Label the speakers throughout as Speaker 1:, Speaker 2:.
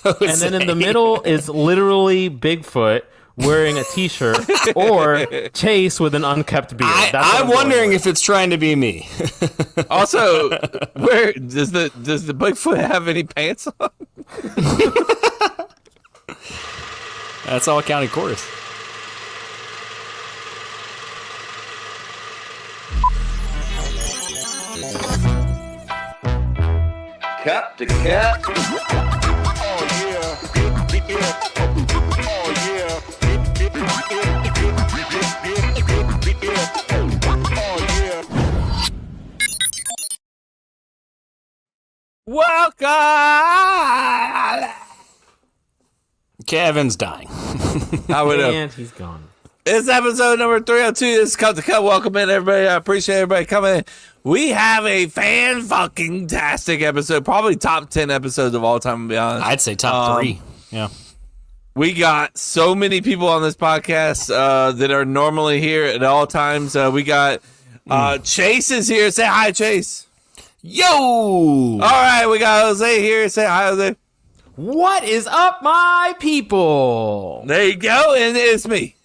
Speaker 1: and then in the middle is literally Bigfoot wearing a t-shirt, or Chase with an unkept beard.
Speaker 2: I'm wondering if it's trying to be me.
Speaker 3: Also, where does the Bigfoot have any pants on?
Speaker 2: That's all county chorus.
Speaker 4: Cap to cap.
Speaker 3: Welcome.
Speaker 2: Kevin's dying.
Speaker 1: And he's gone.
Speaker 3: It's episode number 302. This is Cut to Cut. Welcome in, everybody. I appreciate everybody coming in. We have a fan-fucking-tastic episode. Probably top 10 episodes of all time, to be honest.
Speaker 2: I'd say top 3. Yeah.
Speaker 3: We got so many people on this podcast that are normally here at all times. We got Chase is here. Say hi, Chase.
Speaker 2: Yo!
Speaker 3: All right, we got Jose here. Say hi, Jose.
Speaker 1: What is up, my people?
Speaker 3: There you go, and it's me.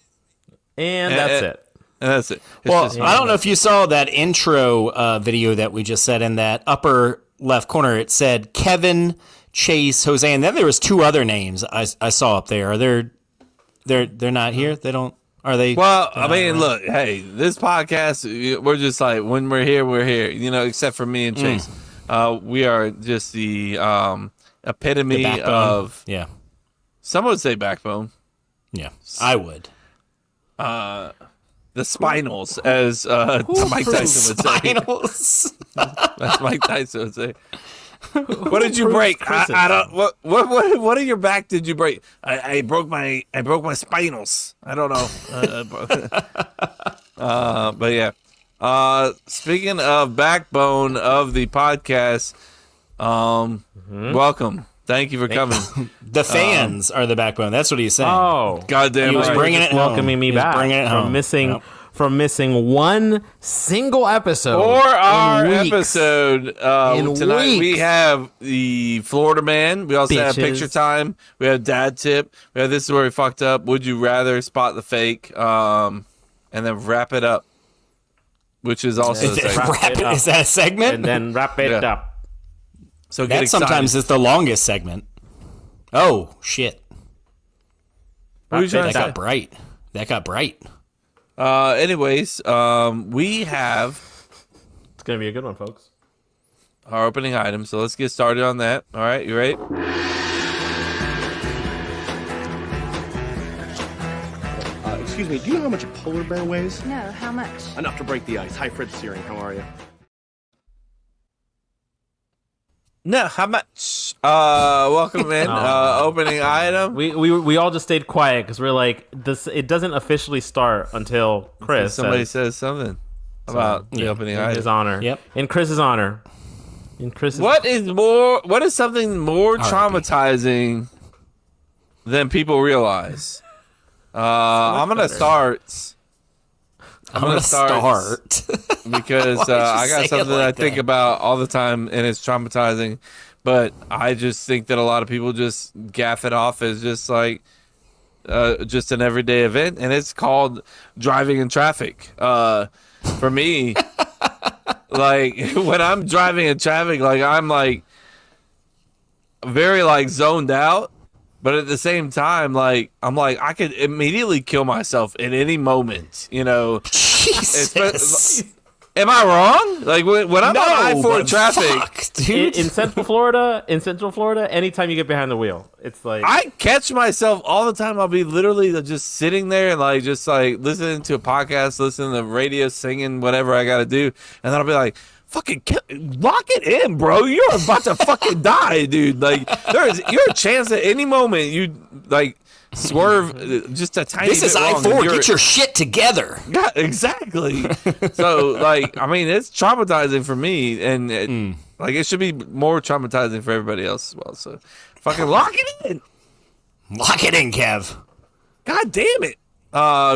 Speaker 1: And that's it.
Speaker 3: And that's it.
Speaker 2: Well, I don't know if you saw that intro video that we just said in that upper left corner. It said Kevin, Chase, Jose, and then there was 2 other names I saw up there. Are they're not here? They don't. Are they?
Speaker 3: Well, I mean, look, hey, this podcast, we're just like, when we're here, you know, except for me and Chase. We are just the epitome of,
Speaker 2: yeah.
Speaker 3: Some would say backbone.
Speaker 2: Yeah, I would.
Speaker 3: The spinals, as Mike Tyson would say.
Speaker 2: Spinals.
Speaker 3: That's Mike Tyson would say. What did you break? I don't. What in your back did you break? I broke my spinals. I don't know. But yeah. Speaking of backbone of the podcast, welcome. Thank you for coming.
Speaker 2: The fans are the backbone. That's what he's saying.
Speaker 1: Oh,
Speaker 3: goddamn!
Speaker 2: He was
Speaker 3: right.
Speaker 2: bringing it
Speaker 1: welcoming me back from missing one single episode.
Speaker 3: For our
Speaker 1: in weeks.
Speaker 3: episode tonight,
Speaker 1: weeks.
Speaker 3: we have the Florida Man. We also have Picture Time. We have Dad Tip. We have This Is Where We Fucked Up. Would You Rather? Spot the Fake. And then Wrap It Up, which is also a segment.
Speaker 2: Is that a segment?
Speaker 1: And then wrap it up.
Speaker 3: So
Speaker 2: that sometimes is the longest segment. Oh, shit. That got bright.
Speaker 3: Anyways, we have...
Speaker 1: It's going to be a good one, folks.
Speaker 3: Our opening item, so let's get started on that. All right, you ready?
Speaker 5: Excuse me, do you know how much a polar bear weighs?
Speaker 6: No, how much?
Speaker 5: Enough to break the ice. Hi, Fred Searing. How are you?
Speaker 3: No, how much? Welcome in. Opening item.
Speaker 1: We all just stayed quiet because we're like, it doesn't officially start until Chris.
Speaker 3: Somebody says something about the opening item.
Speaker 1: In his honor.
Speaker 2: Yep.
Speaker 1: In Chris's honor.
Speaker 3: What is something more traumatizing than people realize? I'm gonna start. Because I got something that I think about all the time, and it's traumatizing. But I just think that a lot of people just gaff it off as just like just an everyday event, and it's called driving in traffic. For me, like when I'm driving in traffic, like I'm like very like zoned out. But at the same time, like I'm like I could immediately kill myself at any moment, you know.
Speaker 2: Jesus.
Speaker 3: Am I wrong? Like when I'm on I-4 traffic,
Speaker 2: fuck, dude.
Speaker 1: in Central Florida, anytime you get behind the wheel, it's like
Speaker 3: I catch myself all the time. I'll be literally just sitting there and like just like listening to a podcast, listening to the radio, singing whatever I got to do, and then I'll be like, fucking lock it in, bro. You're about to fucking die, dude. Like you're a chance at any moment you like swerve just a tiny bit.
Speaker 2: This is I-4. Get your shit together.
Speaker 3: Yeah, exactly. So like, I mean, it's traumatizing for me, and like it should be more traumatizing for everybody else as well. So fucking lock it in.
Speaker 2: Lock it in, Kev.
Speaker 3: God damn it.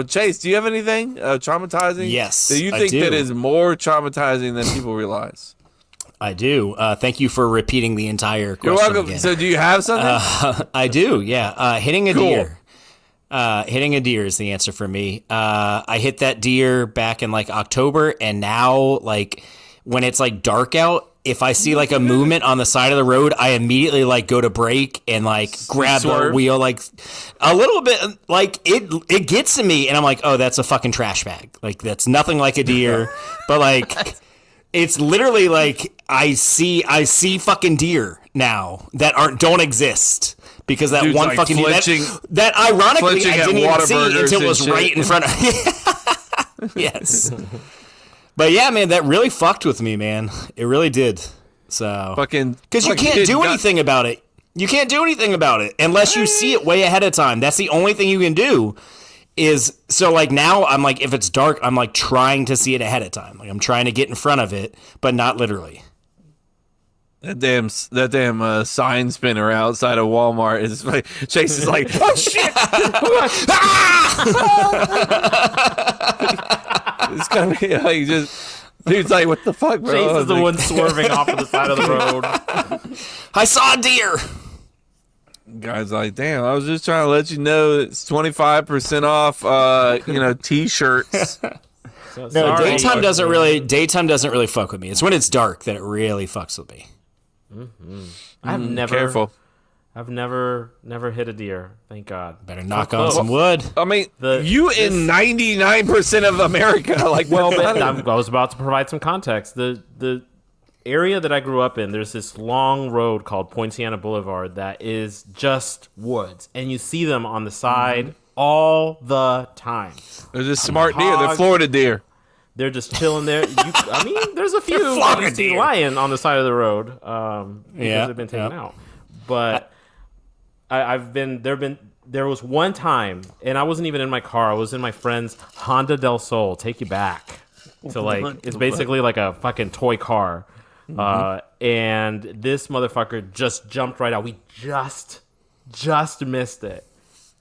Speaker 3: Chase, do you have anything traumatizing?
Speaker 2: Yes,
Speaker 3: Do you
Speaker 2: I
Speaker 3: think
Speaker 2: do.
Speaker 3: that is more traumatizing than people realize?
Speaker 2: I do. Thank you for repeating the entire question.
Speaker 3: You're welcome.
Speaker 2: Again.
Speaker 3: So, do you have something?
Speaker 2: I do. Yeah. Hitting a
Speaker 3: Cool.
Speaker 2: deer. Hitting a deer is the answer for me. I hit that deer back in like October, and now like when it's like dark out, if I see like a movement on the side of the road, I immediately like go to brake and like grab the wheel, like a little bit, like it gets to me, and I'm like, oh, that's a fucking trash bag. Like that's nothing like a deer, but like it's literally like I see fucking deer now that don't exist. Because that
Speaker 3: Dude's
Speaker 2: one
Speaker 3: like
Speaker 2: fucking
Speaker 3: flinching,
Speaker 2: that ironically I didn't even see until it was
Speaker 3: shit.
Speaker 2: right in front of Yes. But yeah, man, that really fucked with me, man. It really did. So
Speaker 3: Fucking
Speaker 2: because you can't do anything about it. You can't do anything about it unless you see it way ahead of time. That's the only thing you can do. Is so like now I'm like if it's dark, I'm like trying to see it ahead of time. Like I'm trying to get in front of it, but not literally.
Speaker 3: That damn sign spinner outside of Walmart is like Chase is like, oh shit! It's gonna be like just dude's like, what the fuck, bro?
Speaker 1: Chase is the
Speaker 3: Like,
Speaker 1: one swerving off to the side of the road.
Speaker 2: I saw a deer.
Speaker 3: Guy's like, damn, I was just trying to let you know it's 25% off. T-shirts.
Speaker 1: So,
Speaker 2: No,
Speaker 1: sorry.
Speaker 2: daytime doesn't really fuck with me. It's when it's dark that it really fucks with me.
Speaker 3: Careful.
Speaker 1: I've never hit a deer. Thank God.
Speaker 2: Better knock on some wood.
Speaker 3: I mean, you in 99% of America, like,
Speaker 1: Well, but I was about to provide some context. The area that I grew up in, there's this long road called Poinciana Boulevard that is just woods, and you see them on the side all the time.
Speaker 3: they're just smart deer. They're Florida deer.
Speaker 1: They're just chilling there. There's a few that you see lying on the side of the road because they've been taken out. But there was one time, and I wasn't even in my car. I was in my friend's Honda del Sol. Take you back to like it's basically like a fucking toy car. And this motherfucker just jumped right out. We just missed it.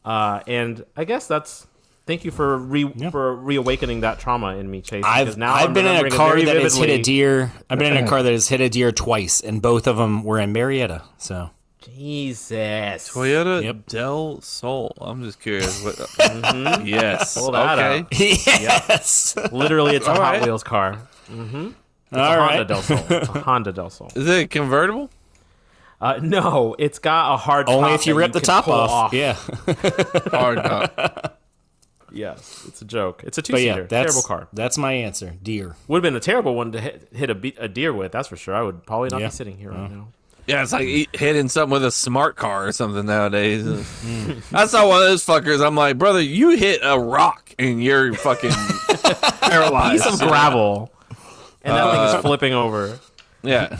Speaker 1: And I guess that's. Thank you for reawakening that trauma in me, Chase.
Speaker 2: I've been in a car that has hit a deer. I've been in a car that has hit a deer twice, and both of them were in Marietta. So
Speaker 1: Jesus.
Speaker 3: Toyota Del Sol. I'm just curious. What, Yes.
Speaker 1: Pull that up.
Speaker 2: yes,
Speaker 1: Literally, it's a
Speaker 3: All
Speaker 1: Hot
Speaker 3: right.
Speaker 1: Wheels car. It's
Speaker 2: all
Speaker 1: a
Speaker 2: right.
Speaker 1: Honda Del Sol. It's a Honda Del Sol.
Speaker 3: Is it convertible?
Speaker 1: No, it's got a hard top.
Speaker 2: Only if you
Speaker 1: that
Speaker 2: rip the
Speaker 1: can
Speaker 2: top
Speaker 1: pull
Speaker 2: off. Yeah,
Speaker 3: Hard top.
Speaker 1: Yes, it's a joke. It's a
Speaker 2: but
Speaker 1: two-seater.
Speaker 2: yeah, that's
Speaker 1: terrible car.
Speaker 2: That's my answer. Deer.
Speaker 1: Would have been a terrible one to hit a deer with. That's for sure. I would probably not
Speaker 2: Yeah.
Speaker 1: be sitting here right now.
Speaker 3: Yeah, it's like hitting something with a smart car or something nowadays. I saw one of those fuckers. I'm like, brother, you hit a rock and you're fucking paralyzed.
Speaker 1: Piece of gravel, and that thing is flipping over.
Speaker 3: Yeah.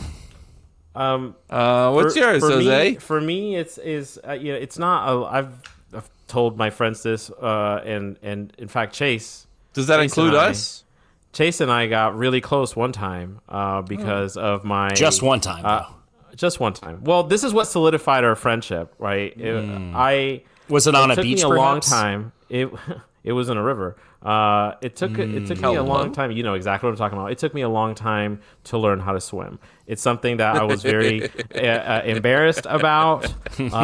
Speaker 3: What's yours, Jose?
Speaker 1: For me, it's not. I've told my friends this, and in fact, Chase.
Speaker 3: Does that
Speaker 1: Chase
Speaker 3: include
Speaker 1: and I-
Speaker 3: us?
Speaker 1: Chase and I got really close one time because of my
Speaker 2: Just one time. Though.
Speaker 1: Just one time. Well, this is what solidified our friendship, right?
Speaker 2: Was it on a
Speaker 1: took
Speaker 2: beach?
Speaker 1: me a long
Speaker 2: perhaps?
Speaker 1: time. It was in a river. It took me a long time. You know exactly what I'm talking about. It took me a long time to learn how to swim. It's something that I was very embarrassed about.
Speaker 2: Kevin's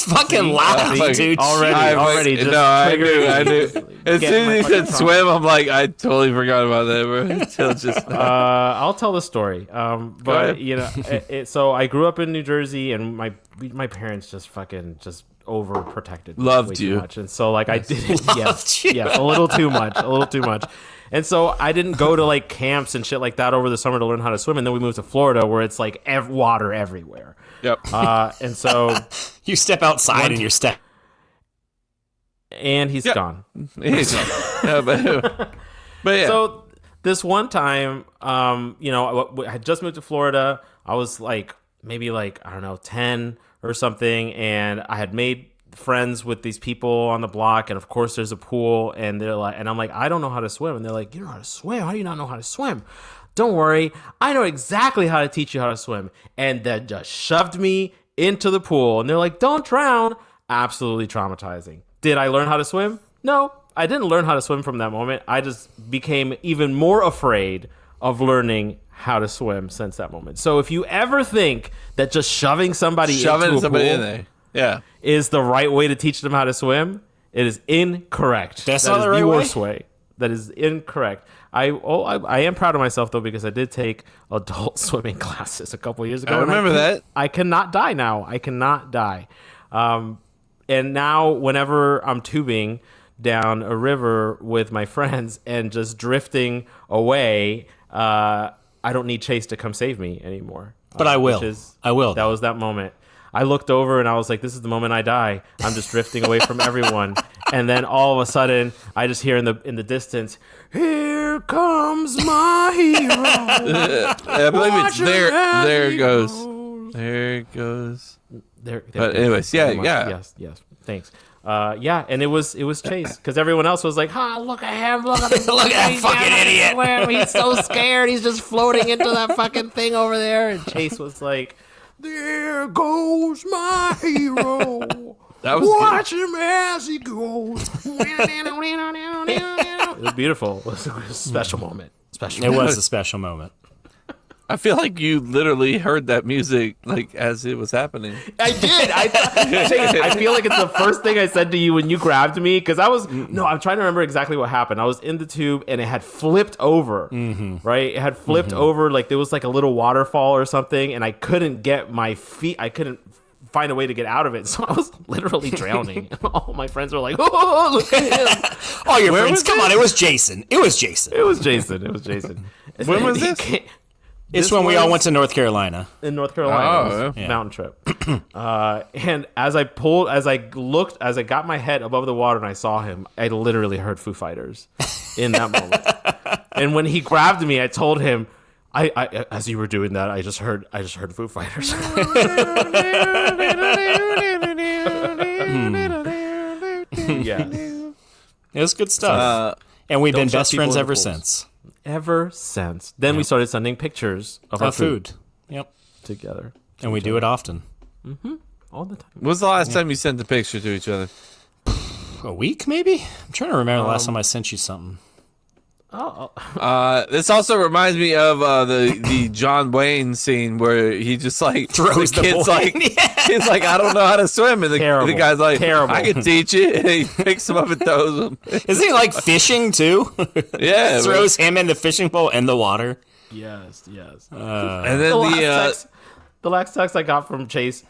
Speaker 2: fucking laughing, dude.
Speaker 1: Already, just
Speaker 3: I
Speaker 1: triggered
Speaker 3: knew. As
Speaker 1: Get
Speaker 3: soon
Speaker 1: my
Speaker 3: as he said
Speaker 1: fucking
Speaker 3: swim, I'm like, I totally forgot about that, bro. Until just
Speaker 1: I'll tell the story.
Speaker 3: ahead.
Speaker 1: But you know, so I grew up in New Jersey, and my parents just overprotected me
Speaker 3: Loved
Speaker 1: way
Speaker 3: you.
Speaker 1: too much, and so like I didn't. Yes,
Speaker 2: you.
Speaker 1: yes, a little too much. And so I didn't go to like camps and shit like that over the summer to learn how to swim. And then we moved to Florida, where it's like water everywhere.
Speaker 3: Yep.
Speaker 1: And so,
Speaker 2: You step outside and you're step.
Speaker 1: and he's gone.
Speaker 3: Yeah, but yeah.
Speaker 1: So this one time, I had just moved to Florida. I was like maybe like I don't know 10 or something, and I had made friends with these people on the block, and of course there's a pool, and they're like, and I'm like, I don't know how to swim, and they're like, you don't know how to swim? How do you not know how to swim? Don't worry, I know exactly how to teach you how to swim. And then just shoved me into the pool, and they're like, don't drown. Absolutely traumatizing. Did I learn how to swim? No, I didn't learn how to swim from that moment. I just became even more afraid of learning how to swim since that moment. So if you ever think that just shoving somebody into a pool
Speaker 3: in there,
Speaker 1: is the right way to teach them how to swim, it is incorrect.
Speaker 2: That's
Speaker 1: That
Speaker 2: not
Speaker 1: is
Speaker 2: the right
Speaker 1: the
Speaker 2: way?
Speaker 1: worst way. That is incorrect. I am proud of myself though, because I did take adult swimming classes a couple years ago.
Speaker 3: I remember that.
Speaker 1: I cannot die now. I cannot die. And now whenever I'm tubing down a river with my friends and just drifting away, I don't need Chase to come save me anymore.
Speaker 2: But I will. I will.
Speaker 1: That was that moment. I looked over and I was like, this is the moment I die. I'm just drifting away from everyone. And then all of a sudden, I just hear in the distance, here comes my hero.
Speaker 3: I believe it's there. There it goes. There it goes. But anyways,
Speaker 1: Yes. Thanks. And it was Chase, because everyone else was like, look at him, look at him,
Speaker 2: Look at that fucking idiot.
Speaker 1: He's so scared, he's just floating into that fucking thing over there. And Chase was like, there goes my hero.
Speaker 3: That was
Speaker 1: Watch him as he goes. It was beautiful. It was a special moment.
Speaker 2: It was a special moment.
Speaker 3: I feel like you literally heard that music like as it was happening.
Speaker 1: I did. Chase, I feel like it's the first thing I said to you when you grabbed me, because I'm trying to remember exactly what happened. I was in the tube and it had flipped over, right? It had flipped over, like there was like a little waterfall or something, and I couldn't get my feet. I couldn't find a way to get out of it, so I was literally drowning. All my friends were like, "Oh, look at him!"
Speaker 2: All your friends, come on! It was Jason.
Speaker 1: It was Jason.
Speaker 3: When was this?
Speaker 2: It's when we all went to North Carolina.
Speaker 1: In North Carolina,
Speaker 2: yeah.
Speaker 1: mountain trip. And as I got my head above the water and I saw him, I literally heard Foo Fighters in that moment. And when he grabbed me, I told him, I as you were doing that, I just heard Foo Fighters. Yeah,
Speaker 2: It was good stuff. And we've been
Speaker 1: shove
Speaker 2: best
Speaker 1: people
Speaker 2: friends
Speaker 1: into
Speaker 2: ever
Speaker 1: pools.
Speaker 2: since.
Speaker 1: Ever since. Then we started sending pictures of our food
Speaker 2: Yep.
Speaker 1: together.
Speaker 2: And we do it often.
Speaker 1: All the time.
Speaker 3: When's the last time you sent the picture to each other?
Speaker 2: A week, maybe? I'm trying to remember the last time I sent you something.
Speaker 3: This also reminds me of the John Wayne scene where he just like
Speaker 2: Throws the
Speaker 3: kid's
Speaker 2: boy.
Speaker 3: like he's like, I don't know how to swim, and the guy's like,
Speaker 1: Terrible.
Speaker 3: I can teach you, and he picks him up and throws him.
Speaker 2: Isn't he like fishing too?
Speaker 3: Yeah,
Speaker 2: Throws him in the fishing pole in the water.
Speaker 1: Yes.
Speaker 3: and then
Speaker 1: The last text I got from Chase,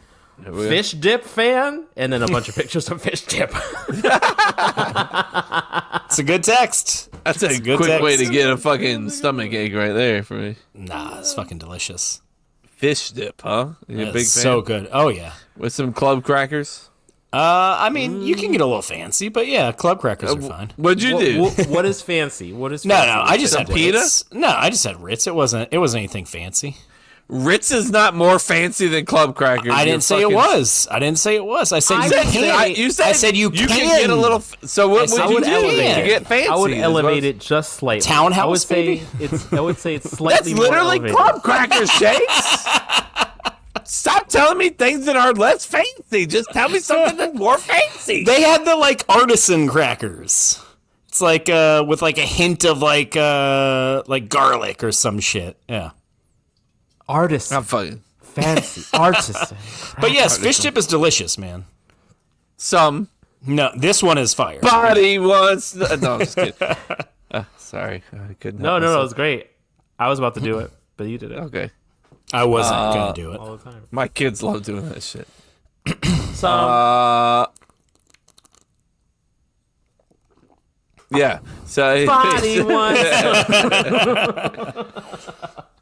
Speaker 1: fish dip fan, and then a bunch of pictures of fish dip.
Speaker 2: It's a good text.
Speaker 3: that's a
Speaker 2: good
Speaker 3: quick way
Speaker 2: text.
Speaker 3: to get a fucking stomach ache right there for me.
Speaker 2: Nah, it's fucking delicious.
Speaker 3: Fish dip, huh? You a
Speaker 2: It's
Speaker 3: big fan?
Speaker 2: so good. Oh yeah.
Speaker 3: With some club crackers.
Speaker 2: I mean, you can get a little fancy, but yeah, club crackers are fine.
Speaker 3: What'd you do?
Speaker 1: What is fancy? What is
Speaker 2: No,
Speaker 1: fancy?
Speaker 2: I just had
Speaker 3: pita?
Speaker 2: Ritz. No, I just had Ritz. It wasn't anything fancy.
Speaker 3: Ritz is not more fancy than club crackers.
Speaker 2: I didn't say it was. I didn't say it was. I said you can't.
Speaker 3: You said
Speaker 2: I said you
Speaker 3: can
Speaker 2: can
Speaker 3: get a little. So what
Speaker 2: I
Speaker 3: would you
Speaker 2: would
Speaker 3: do
Speaker 2: elevate
Speaker 3: to
Speaker 2: it.
Speaker 3: get fancy?
Speaker 1: I would
Speaker 3: is
Speaker 1: elevate
Speaker 3: what-
Speaker 1: it just slightly.
Speaker 2: Townhouse,
Speaker 1: I would say
Speaker 2: maybe?
Speaker 1: it's
Speaker 3: That's
Speaker 1: slightly more
Speaker 3: literally
Speaker 1: elevated.
Speaker 3: club crackers, Shakes. Stop telling me things that are less fancy. Just tell me something that's more fancy.
Speaker 2: They had the like artisan crackers. It's like with like a hint of like garlic or some shit. Yeah.
Speaker 1: Artisan,
Speaker 3: I'm fucking
Speaker 1: fancy, artisan.
Speaker 2: But yes, fish dip is delicious, man.
Speaker 3: some
Speaker 2: No, this one is fire.
Speaker 3: body wants. No, I'm just kidding. Sorry, I couldn't.
Speaker 1: No,
Speaker 3: help
Speaker 1: it
Speaker 3: myself.
Speaker 1: was great. I was about to do it, but you did it
Speaker 3: Okay,
Speaker 2: I wasn't gonna do it.
Speaker 1: all the time.
Speaker 3: my kids love doing that shit.
Speaker 1: Some
Speaker 3: Yeah. So
Speaker 1: body wants.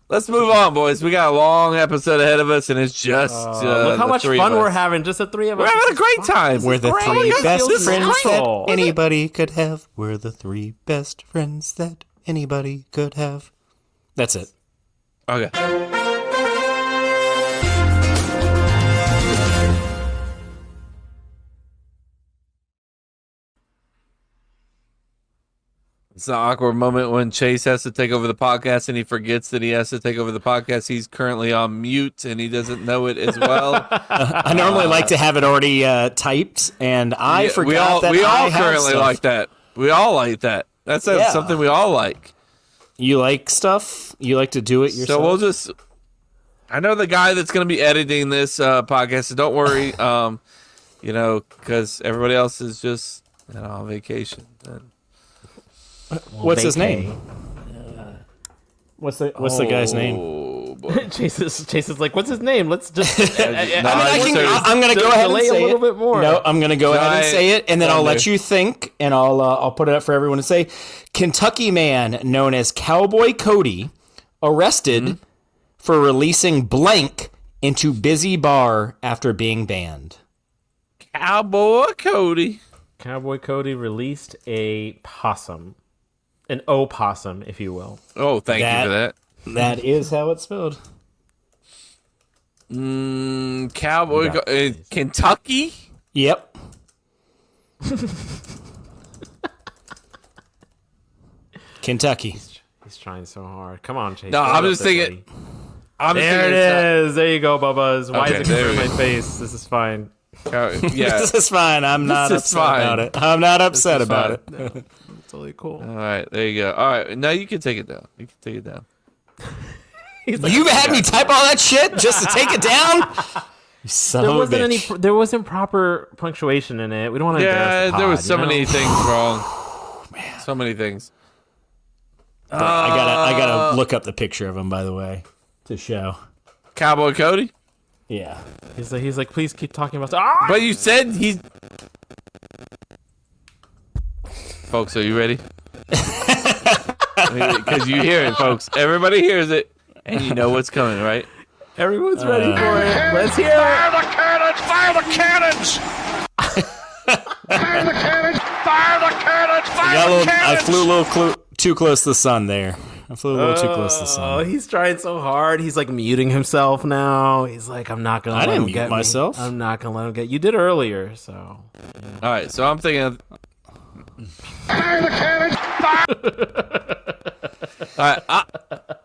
Speaker 3: let's move on, boys. We got a long episode ahead of us, and it's just
Speaker 1: Look how
Speaker 3: the
Speaker 1: much
Speaker 3: three
Speaker 1: fun
Speaker 3: of
Speaker 1: we're
Speaker 3: us.
Speaker 1: having. Just the three of us.
Speaker 3: We're having a great time.
Speaker 2: We're the
Speaker 1: great.
Speaker 2: three
Speaker 1: It
Speaker 2: best
Speaker 1: feels
Speaker 2: friends
Speaker 1: special.
Speaker 2: that anybody could have. We're the three best friends that anybody could have. That's it.
Speaker 3: Okay. It's an awkward moment when Chase has to take over the podcast and he forgets that he has to take over the podcast. He's currently on mute and he doesn't know it as well.
Speaker 2: I normally like to have it already typed, and I forgot that
Speaker 3: we
Speaker 2: I
Speaker 3: all
Speaker 2: have
Speaker 3: currently
Speaker 2: stuff.
Speaker 3: like that. We all like that. That's
Speaker 2: Yeah.
Speaker 3: something we all like.
Speaker 2: You like stuff? You like to do it yourself?
Speaker 3: So we'll just. I know the guy that's going to be editing this podcast, so don't worry. Because everybody else is just on vacation.
Speaker 2: What's his name? What's the guy's name?
Speaker 3: Oh boy.
Speaker 1: Chase is like, what's his name? Let's just.
Speaker 2: I'm going to go ahead and say
Speaker 1: a little
Speaker 2: it.
Speaker 1: bit more.
Speaker 2: No, I'm going to go ahead and say it, and then I'll let you think, and I'll put it up for everyone to say. Kentucky man known as Cowboy Cody arrested for releasing blank into busy bar after being banned.
Speaker 3: Cowboy Cody.
Speaker 1: Cowboy Cody released a possum. An opossum, if you will.
Speaker 3: Oh, thank you for that.
Speaker 2: That is how it's spelled.
Speaker 3: Cowboy Kentucky?
Speaker 2: Yep. Kentucky.
Speaker 1: He's trying so hard. Come on, Chase.
Speaker 3: No, I'm just thinking.
Speaker 1: There it is. There you go, Bubba's. Why is it covering my face? This is fine.
Speaker 3: Yeah.
Speaker 2: This is fine. I'm not upset about it. I'm not upset about it.
Speaker 1: It's totally cool.
Speaker 3: All right, there you go. All right, now you can take it down.
Speaker 2: You had me type all that shit just to take it down? You son of a bitch.
Speaker 1: There wasn't proper punctuation in it. We don't want to embarrass the pod,
Speaker 3: there was so
Speaker 1: you know?
Speaker 3: many things wrong. Man. So many things.
Speaker 2: I gotta look up the picture of him, by the way, to show.
Speaker 3: Cowboy Cody?
Speaker 2: Yeah.
Speaker 1: He's like, please keep talking about stuff.
Speaker 3: But you said he's... Folks, are you ready? Because you hear it, folks. Everybody hears it, and you know what's coming, right?
Speaker 1: Everyone's ready for it. Let's hear it.
Speaker 5: Fire the cannons! Fire the cannons! Fire the cannons! Fire the cannons! Fire the cannons!
Speaker 2: I flew a little too close to the sun there. I flew a little too close to the sun.
Speaker 1: Oh, he's trying so hard. He's like muting himself now. He's like, I'm not gonna.
Speaker 2: I
Speaker 1: let
Speaker 2: didn't
Speaker 1: him
Speaker 2: mute
Speaker 1: get
Speaker 2: myself.
Speaker 1: Me. I'm not gonna let him get. You did earlier, so.
Speaker 3: All right, so I'm thinking.
Speaker 5: Fire the cannons! Fire!
Speaker 3: All right,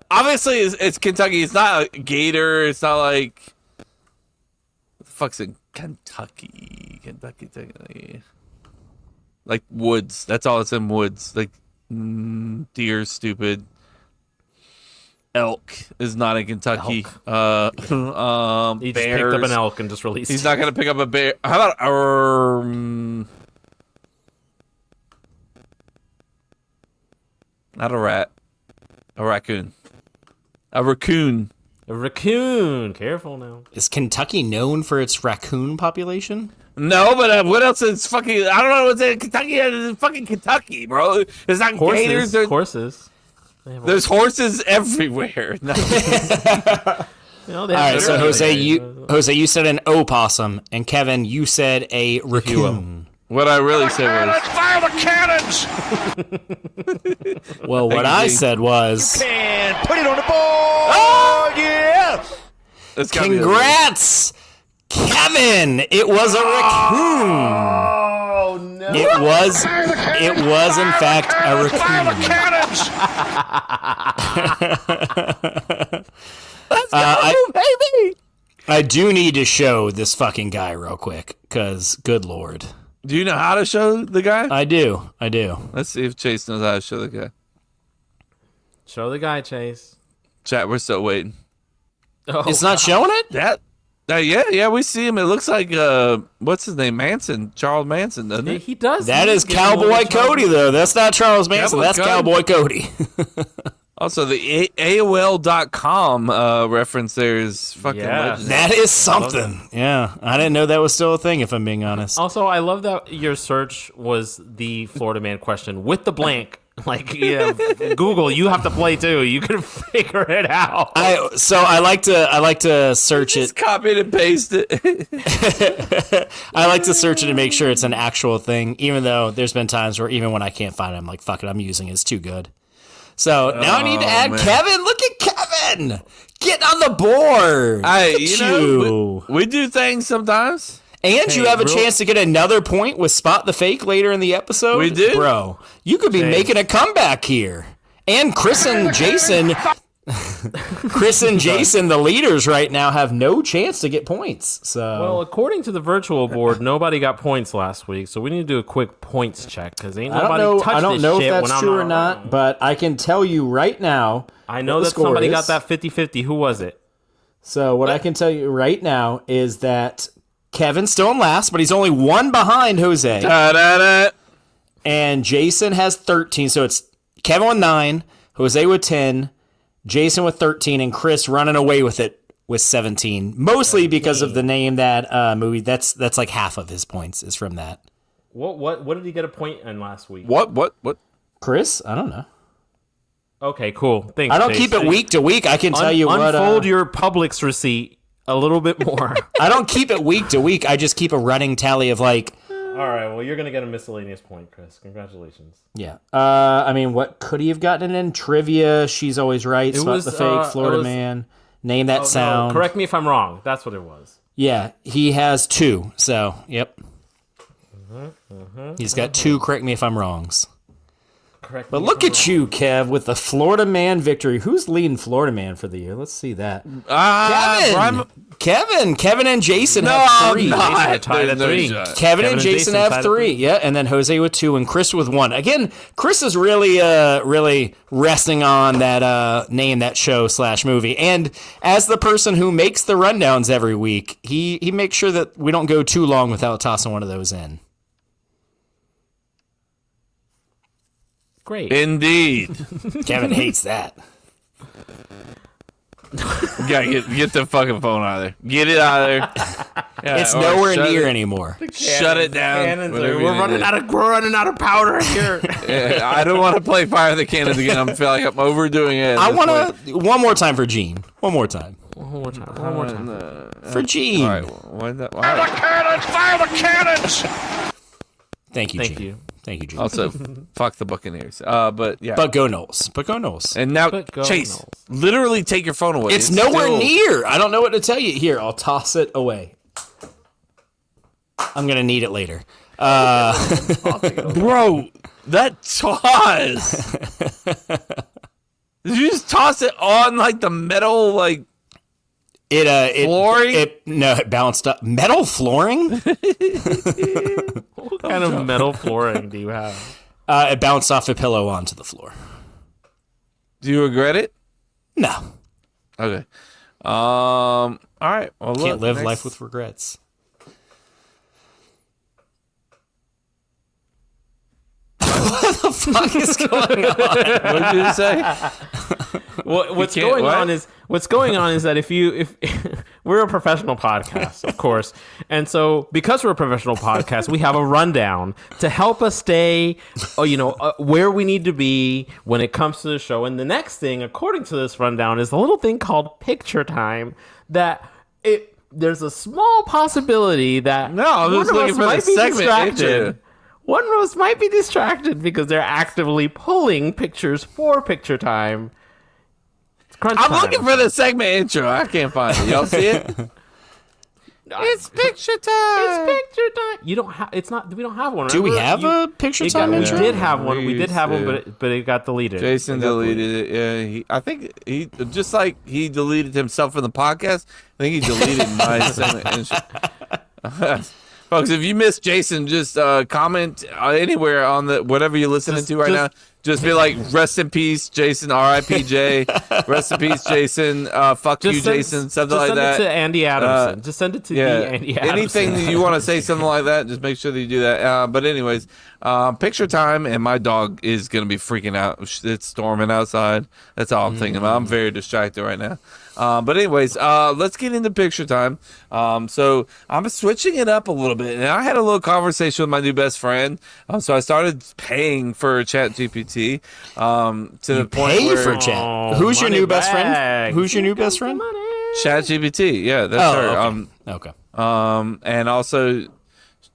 Speaker 3: obviously it's Kentucky. It's not a gator. It's not like. What the fuck's in Kentucky? Kentucky. Like woods. That's all it's in woods. Like deer, stupid. Elk is not in Kentucky.
Speaker 1: He just
Speaker 3: bears.
Speaker 1: picked up an elk and just released.
Speaker 3: He's not gonna pick up a bear. How about not a rat, a raccoon, a raccoon.
Speaker 1: A raccoon. Careful now.
Speaker 2: Is Kentucky known for its raccoon population?
Speaker 3: No, but what else is fucking? I don't know what's in Kentucky. It's fucking Kentucky, bro. It's not gators.
Speaker 1: Horses.
Speaker 3: There's horses everywhere. No.
Speaker 2: All right, so Jose, you said an opossum, and Kevin, you said a raccoon.
Speaker 3: What I really said was
Speaker 5: Fire the cannons!
Speaker 2: Well, what I said was,
Speaker 5: And put it on the board! Oh, yeah!
Speaker 3: It's gotta be
Speaker 2: congrats, Kevin! It was a raccoon.
Speaker 1: Oh no!
Speaker 2: It was in fact a
Speaker 5: Fire the
Speaker 2: raccoon.
Speaker 5: cannons!
Speaker 3: Let's go, baby.
Speaker 2: I do need to show this fucking guy real quick, because good lord.
Speaker 3: Do you know how to show the guy?
Speaker 2: I do.
Speaker 3: Let's see if Chase knows how to show the guy.
Speaker 1: Show the guy, Chase.
Speaker 3: Chat, we're still waiting.
Speaker 1: Oh,
Speaker 2: It's not showing it?
Speaker 3: Yeah, we see him. It looks like what's his name? Manson, Charles Manson, doesn't it?
Speaker 1: He does.
Speaker 2: That is
Speaker 1: He's getting a little
Speaker 2: Cowboy
Speaker 1: bit
Speaker 2: Cody, though. That's not Charles Manson. That's
Speaker 3: Cowboy
Speaker 2: Cowboy Cody.
Speaker 3: Also, the AOL.com reference there is fucking legendary.
Speaker 2: That is something. Yeah, I didn't know that was still a thing, if I'm being honest.
Speaker 1: Also, I love that your search was the Florida man question with the blank. Like, yeah, Google, you have to play too. You can figure it out.
Speaker 2: I like to search
Speaker 3: Just
Speaker 2: it.
Speaker 3: copy and paste it.
Speaker 2: I like to search it to make sure it's an actual thing, even though there's been times where even when I can't find it, I'm like, fuck it, I'm using it. It's too good. So now I need to add
Speaker 3: man.
Speaker 2: Kevin. Look at Kevin. Get on the board.
Speaker 3: We do things sometimes.
Speaker 2: And you have a chance to get another point with Spot the Fake later in the episode.
Speaker 3: We do.
Speaker 2: Bro, you could be making a comeback here. And Chris and Jason, Chris and Jason, the leaders right now, have no chance to get points. So,
Speaker 1: Well, according to the virtual board, nobody got points last week, so we need to do a quick points check because ain't nobody touched
Speaker 2: I don't
Speaker 1: this
Speaker 2: know
Speaker 1: shit
Speaker 2: if
Speaker 1: when
Speaker 2: that's
Speaker 1: I'm
Speaker 2: true
Speaker 1: not
Speaker 2: or not,
Speaker 1: around.
Speaker 2: but I can tell you right now.
Speaker 1: I know
Speaker 2: what the
Speaker 1: that
Speaker 2: score
Speaker 1: somebody
Speaker 2: is.
Speaker 1: got that 50-50. Who was it?
Speaker 2: So what I can tell you right now is that Kevin's still in last, but he's only one behind Jose.
Speaker 3: Da-da-da.
Speaker 2: And Jason has 13, so it's Kevin with 9, Jose with 10, Jason with 13, and Chris running away with it with 17. Mostly because of the name that movie. That's like half of his points is from that.
Speaker 1: What did he get a point in last week?
Speaker 3: What?
Speaker 2: Chris? I don't know.
Speaker 1: Okay, cool. Thanks.
Speaker 2: I don't
Speaker 1: Chase.
Speaker 2: keep it week to week. I can tell you what.
Speaker 1: Unfold your Publix receipt a little bit more.
Speaker 2: I don't keep it week to week. I just keep a running tally of like.
Speaker 1: All right, well, you're going to get a miscellaneous point, Chris. Congratulations.
Speaker 2: Yeah. I mean, what could he have gotten in trivia? She's always right.
Speaker 1: It
Speaker 2: Spot
Speaker 1: was,
Speaker 2: the fake Florida
Speaker 1: it was-
Speaker 2: man. Name that
Speaker 1: No,
Speaker 2: sound.
Speaker 1: correct me if I'm wrong. That's what it was.
Speaker 2: Yeah, he has 2. So, yep. He's got 2. Correct me if I'm wrongs.
Speaker 1: Correct
Speaker 2: But
Speaker 1: me
Speaker 2: look
Speaker 1: if I'm
Speaker 2: at you, Kev, with the Florida man victory. Who's leading Florida man for the year? Let's see that. Kevin and Jason have 3.
Speaker 1: Jason are tied at 3.
Speaker 2: Kevin and Jason have
Speaker 1: tied at
Speaker 2: 3. Yeah, and then Jose with 2 and Chris with 1. Again, Chris is really resting on that name that show / movie. And as the person who makes the rundowns every week, he makes sure that we don't go too long without tossing one of those in.
Speaker 1: Great.
Speaker 3: Indeed.
Speaker 2: Kevin hates that.
Speaker 3: You gotta get the fucking phone out of there. Get it out of there. Yeah,
Speaker 2: It's
Speaker 3: or
Speaker 2: nowhere
Speaker 3: shut
Speaker 2: near
Speaker 3: it-
Speaker 2: anymore.
Speaker 3: Shut it down. Whatever you
Speaker 1: We're
Speaker 3: need
Speaker 1: running
Speaker 3: to
Speaker 1: out of powder here.
Speaker 3: do. Yeah, I don't want to play Fire the Cannons again. I feel like I'm overdoing it.
Speaker 2: I want to one more time for Gene. One more time
Speaker 1: One more time.
Speaker 2: for Gene.
Speaker 3: All right. All right.
Speaker 4: Fire the cannons!
Speaker 2: Thank you,
Speaker 1: Thank
Speaker 2: Gene.
Speaker 1: you.
Speaker 2: Thank you, Gene.
Speaker 3: Also, fuck the Buccaneers. But yeah.
Speaker 2: But go Knowles. But go Knowles.
Speaker 3: And now,
Speaker 1: But go
Speaker 3: Chase,
Speaker 1: Knowles.
Speaker 3: literally take your phone away.
Speaker 2: It's nowhere
Speaker 3: still-
Speaker 2: near. I don't know what to tell you. Here, I'll toss it away. I'm gonna need it later.
Speaker 3: Bro, that toss. Did you just toss it on like the metal, like flooring?
Speaker 2: It bounced up. Metal flooring?
Speaker 1: What kind of metal flooring do you have?
Speaker 2: It bounced off a pillow onto the floor.
Speaker 3: Do you regret it?
Speaker 2: No,
Speaker 3: Okay. All right. Well, look,
Speaker 2: can't live
Speaker 3: next-
Speaker 2: life with regrets. What the fuck is going on?
Speaker 3: What did you say?
Speaker 1: What's
Speaker 3: can't-
Speaker 1: going
Speaker 3: what?
Speaker 1: on is that if we're a professional podcast, of course, and so because we're a professional podcast, we have a rundown to help us stay, where we need to be when it comes to the show. And the next thing, according to this rundown, is a little thing called picture time. There's a small possibility that
Speaker 3: No, I was
Speaker 1: one of
Speaker 3: looking
Speaker 1: us
Speaker 3: for the
Speaker 1: might be
Speaker 3: segment
Speaker 1: distracted.
Speaker 3: intro.
Speaker 1: One of us might be distracted because they're actively pulling pictures for picture time. It's crunch
Speaker 3: I'm
Speaker 1: time.
Speaker 3: looking for the segment intro. I can't find it. Y'all see it? It's picture time.
Speaker 1: It's picture time. You don't have. It's not. We don't have one.
Speaker 2: Do we
Speaker 1: remember?
Speaker 2: have a picture time
Speaker 1: We
Speaker 2: intro?
Speaker 1: did have one. We
Speaker 3: We
Speaker 1: did have one,
Speaker 3: used
Speaker 1: but it got deleted.
Speaker 3: Jason
Speaker 1: It got
Speaker 3: deleted it. Yeah, I think he just like he deleted himself from the podcast. I think he deleted my segment intro. Folks, if you missed Jason, just comment anywhere on the whatever you're listening to right now. Just be like, rest in peace, Jason, R.I.P. J. Rest in peace, Jason. Fuck you, Jason. Something like that.
Speaker 1: Send it to Andy Adamson. Just send it to the Andy Adamson.
Speaker 3: Anything that you want to say, something like that, just make sure that you do that. But anyways, picture time, and my dog is gonna be freaking out. It's storming outside. That's all I'm thinking about. I'm very distracted right now. But anyways, let's get into picture time. So I'm switching it up a little bit, and I had a little conversation with my new best friend. So I started paying for ChatGPT. To the point
Speaker 2: Pay
Speaker 3: where
Speaker 2: for chat. Who's your
Speaker 1: money
Speaker 2: new best friend?
Speaker 1: bags.
Speaker 2: Who's your new best friend?
Speaker 3: ChatGPT, yeah, that's her.
Speaker 2: Okay.
Speaker 3: And also,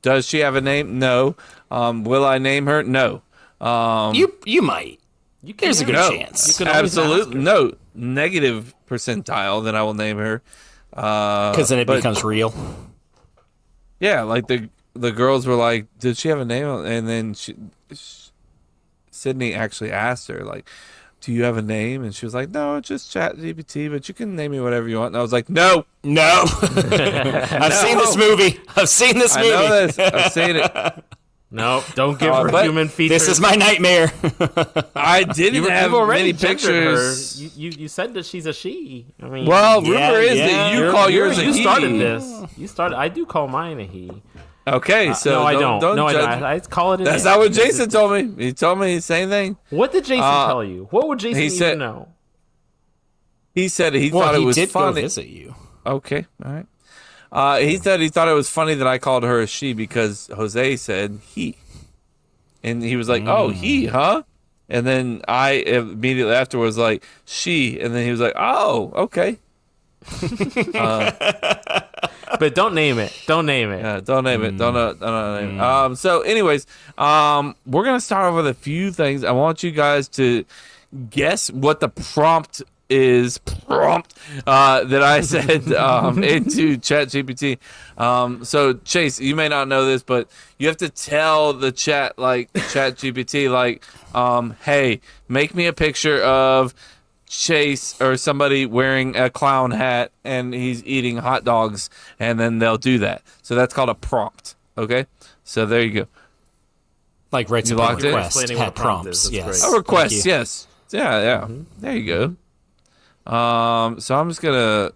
Speaker 3: does she have a name? No. Will I name her? No.
Speaker 2: You might. There's a good
Speaker 3: No.
Speaker 2: chance.
Speaker 1: You could always ask
Speaker 3: Absolutely
Speaker 1: her.
Speaker 3: no. Negative percentile that I will name her.
Speaker 2: Because then it
Speaker 3: but-
Speaker 2: becomes real.
Speaker 3: Yeah, like the girls were like, "Did she have a name?" And then Sydney actually asked her, like, do you have a name? And she was like, no, it's just ChatGPT, but you can name me whatever you want. And I was like, no.
Speaker 2: I've seen this movie.
Speaker 3: I know this. I've seen it.
Speaker 1: No, don't give her human features.
Speaker 2: This is my nightmare.
Speaker 3: I didn't have many pictures.
Speaker 1: You said that she's a she. I mean,
Speaker 3: rumor is that you call yours a he.
Speaker 1: You started this. You started. I do call mine a he.
Speaker 3: Okay, so
Speaker 1: no, I don't.
Speaker 3: No,
Speaker 1: I don't. I call it.
Speaker 3: That's not what Jason told me. He told me the same thing.
Speaker 1: What did Jason tell you? What would Jason even know?
Speaker 3: He said he thought it was
Speaker 2: did
Speaker 3: funny.
Speaker 2: Go visit you.
Speaker 3: Okay, all right. He said he thought it was funny that I called her a she because Jose said he. And he was like, oh, he, huh? And then I immediately after was like, she. And then he was like, oh, okay.
Speaker 1: But don't name it. Don't name it.
Speaker 3: Yeah, don't name it. Don't name it. So anyways, we're going to start off with a few things. I want you guys to guess what the prompt that I said into ChatGPT. So Chase, you may not know this, but you have to tell the ChatGPT hey, make me a picture of Chase or somebody wearing a clown hat and he's eating hot dogs, and then they'll do that. So that's called a prompt. Okay, so there you go.
Speaker 2: Like writes a request, hat prompts. Yes,
Speaker 3: a request. Yes, yeah. There you go. So I'm just gonna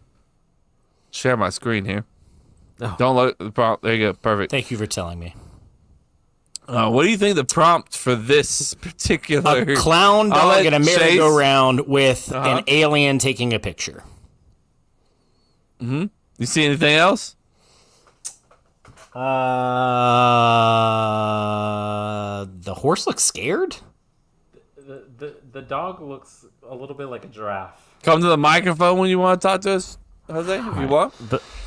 Speaker 3: share my screen here.
Speaker 1: Oh.
Speaker 3: Don't look at the prompt. There you go. Perfect.
Speaker 2: Thank you for telling me.
Speaker 3: What do you think the prompt for this particular
Speaker 2: a clown dog in a merry-go-round with an alien taking a picture?
Speaker 3: You see anything else?
Speaker 2: The horse looks scared.
Speaker 1: The dog looks a little bit like a giraffe.
Speaker 3: Come to the microphone when you want to talk to us, Jose, if you want.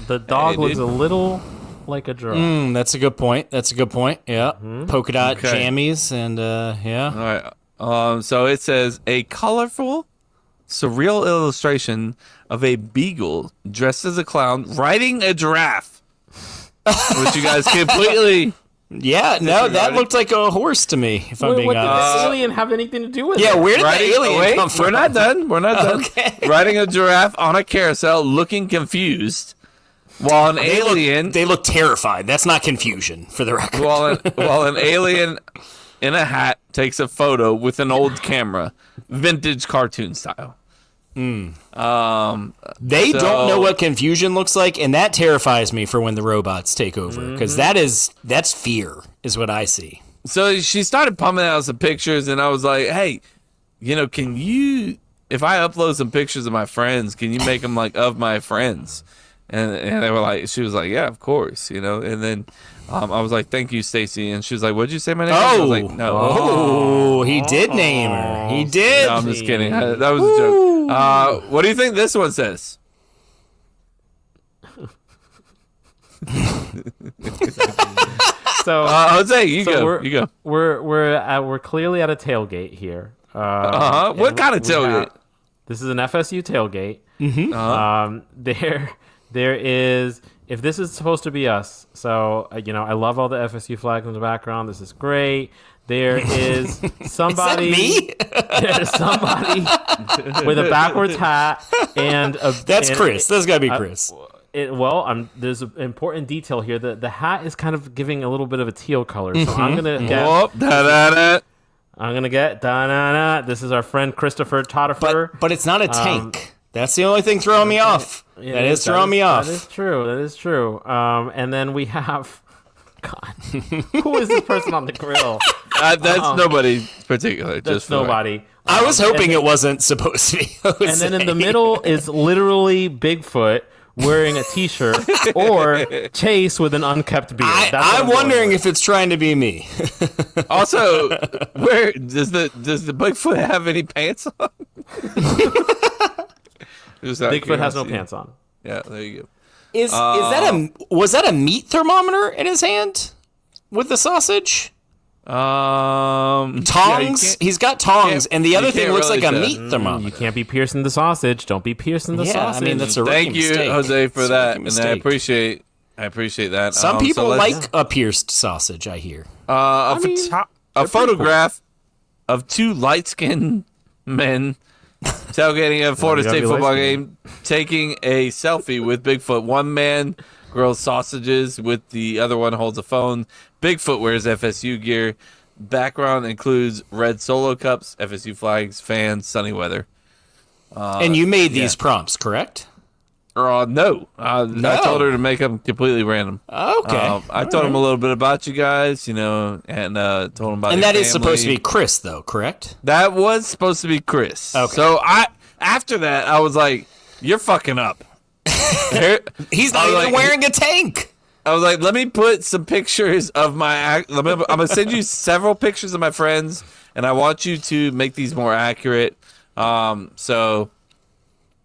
Speaker 1: The dog looks a little like a giraffe.
Speaker 2: That's a good point. Yeah. Polka dot jammies and yeah.
Speaker 3: All right. So it says a colorful, surreal illustration of a beagle dressed as a clown riding a giraffe. Which you guys completely...
Speaker 2: Yeah, no, that looked like a horse to me, if I'm being
Speaker 1: what
Speaker 2: honest.
Speaker 1: did the alien have anything to do with it?
Speaker 2: Yeah, where did the alien come from?
Speaker 3: We're not done.
Speaker 2: Okay.
Speaker 3: Riding a giraffe on a carousel, looking confused, while an alien...
Speaker 2: They look terrified. That's not confusion, for the record.
Speaker 3: While an alien in a hat takes a photo with an old camera, vintage cartoon style.
Speaker 2: They don't know what confusion looks like, and that terrifies me for when the robots take over, because that's fear, is what I see.
Speaker 3: So she started pumping out some pictures, and I was like, hey, can you, if I upload some pictures of my friends, can you make them like of my friends? And they were like, she was like, yeah, of course, and then I was like, thank you, Stacy. And she was like, what'd you say my name? I was like, no.
Speaker 2: Oh, he did name her. He did.
Speaker 3: No, I'm just kidding. That was a joke. What do you think this one says?
Speaker 1: So
Speaker 3: Jose, you go.
Speaker 1: We're clearly at a tailgate here.
Speaker 3: What kind of tailgate?
Speaker 1: This is an FSU tailgate. There is, if this is supposed to be us, so I love all the FSU flags in the background. This is great. There is somebody.
Speaker 2: Is that me?
Speaker 1: There's somebody with a backwards hat and a.
Speaker 2: That's Chris. That's gotta be Chris.
Speaker 1: There's an important detail here. The hat is kind of giving a little bit of a teal color, so I'm gonna get This is our friend Christopher Toddifer.
Speaker 2: But it's not a tank. That's the only thing throwing me off.
Speaker 1: Yeah,
Speaker 2: that is throwing me off.
Speaker 1: That is true. And then we have, God, who is this person on the grill?
Speaker 3: That's nobody particular.
Speaker 1: That's
Speaker 3: just
Speaker 1: nobody.
Speaker 2: I was hoping it wasn't supposed to be.
Speaker 1: And then in the middle is literally Bigfoot wearing a T-shirt or Chase with an unkept beard.
Speaker 2: I'm wondering if it's trying to be me.
Speaker 3: Also, where does the Bigfoot have any pants on?
Speaker 1: Bigfoot has no pants on.
Speaker 3: Yeah, there you go.
Speaker 2: Was that a meat thermometer in his hand with the sausage? Tongs.
Speaker 3: Yeah,
Speaker 2: he's got tongs, and the other thing looks like a meat thermometer.
Speaker 1: You can't be piercing the sausage. Don't be piercing the sausage.
Speaker 2: I mean that's a
Speaker 3: Thank
Speaker 2: rookie
Speaker 3: you,
Speaker 2: mistake.
Speaker 3: Jose, for that, and
Speaker 2: mistake.
Speaker 3: I appreciate that.
Speaker 2: Some people like a pierced sausage. I hear.
Speaker 3: A photograph of two light-skinned men tailgating at a Florida State football game, taking a selfie with Bigfoot. One man grills sausages with the other one holds a phone. Bigfoot wears FSU gear. Background includes red Solo cups, FSU flags, fans, sunny weather.
Speaker 2: And you made these prompts, correct?
Speaker 3: No. I told her to make them completely random.
Speaker 2: Okay.
Speaker 3: I told him a little bit about you guys, and told him about.
Speaker 2: And
Speaker 3: your
Speaker 2: that is
Speaker 3: family.
Speaker 2: supposed to be Chris, though, correct?
Speaker 3: That was supposed to be Chris.
Speaker 2: Okay.
Speaker 3: So after that, I was like, "You're fucking up."
Speaker 2: He's not even wearing a tank.
Speaker 3: I was like, "Let me put some pictures of my. I'm gonna send you several pictures of my friends, and I want you to make these more accurate." So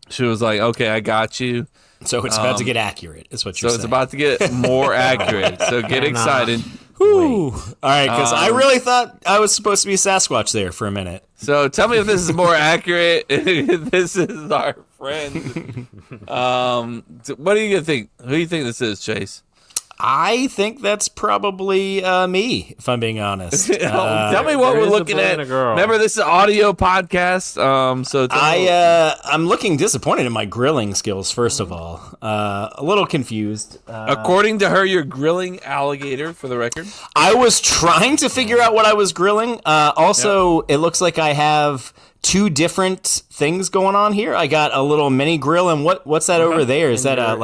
Speaker 3: she was like, "Okay, I got you."
Speaker 2: So it's about to get accurate, is what you're saying.
Speaker 3: So it's about to get more accurate. So get excited.
Speaker 2: Whew. All right, because I really thought I was supposed to be Sasquatch there for a minute.
Speaker 3: So tell me if this is more accurate. This is our friend. What are you gonna think? Who do you think this is, Chase?
Speaker 2: I think that's probably me, if I'm being honest.
Speaker 3: Tell me what we're looking at. Remember, this is an audio podcast. So
Speaker 2: I'm looking disappointed in my grilling skills. First of all, a little confused.
Speaker 3: According to her, you're grilling alligator. For the record,
Speaker 2: I was trying to figure out what I was grilling. It looks like I have two different things going on here. I got a little mini grill, and what's that over there? Is that a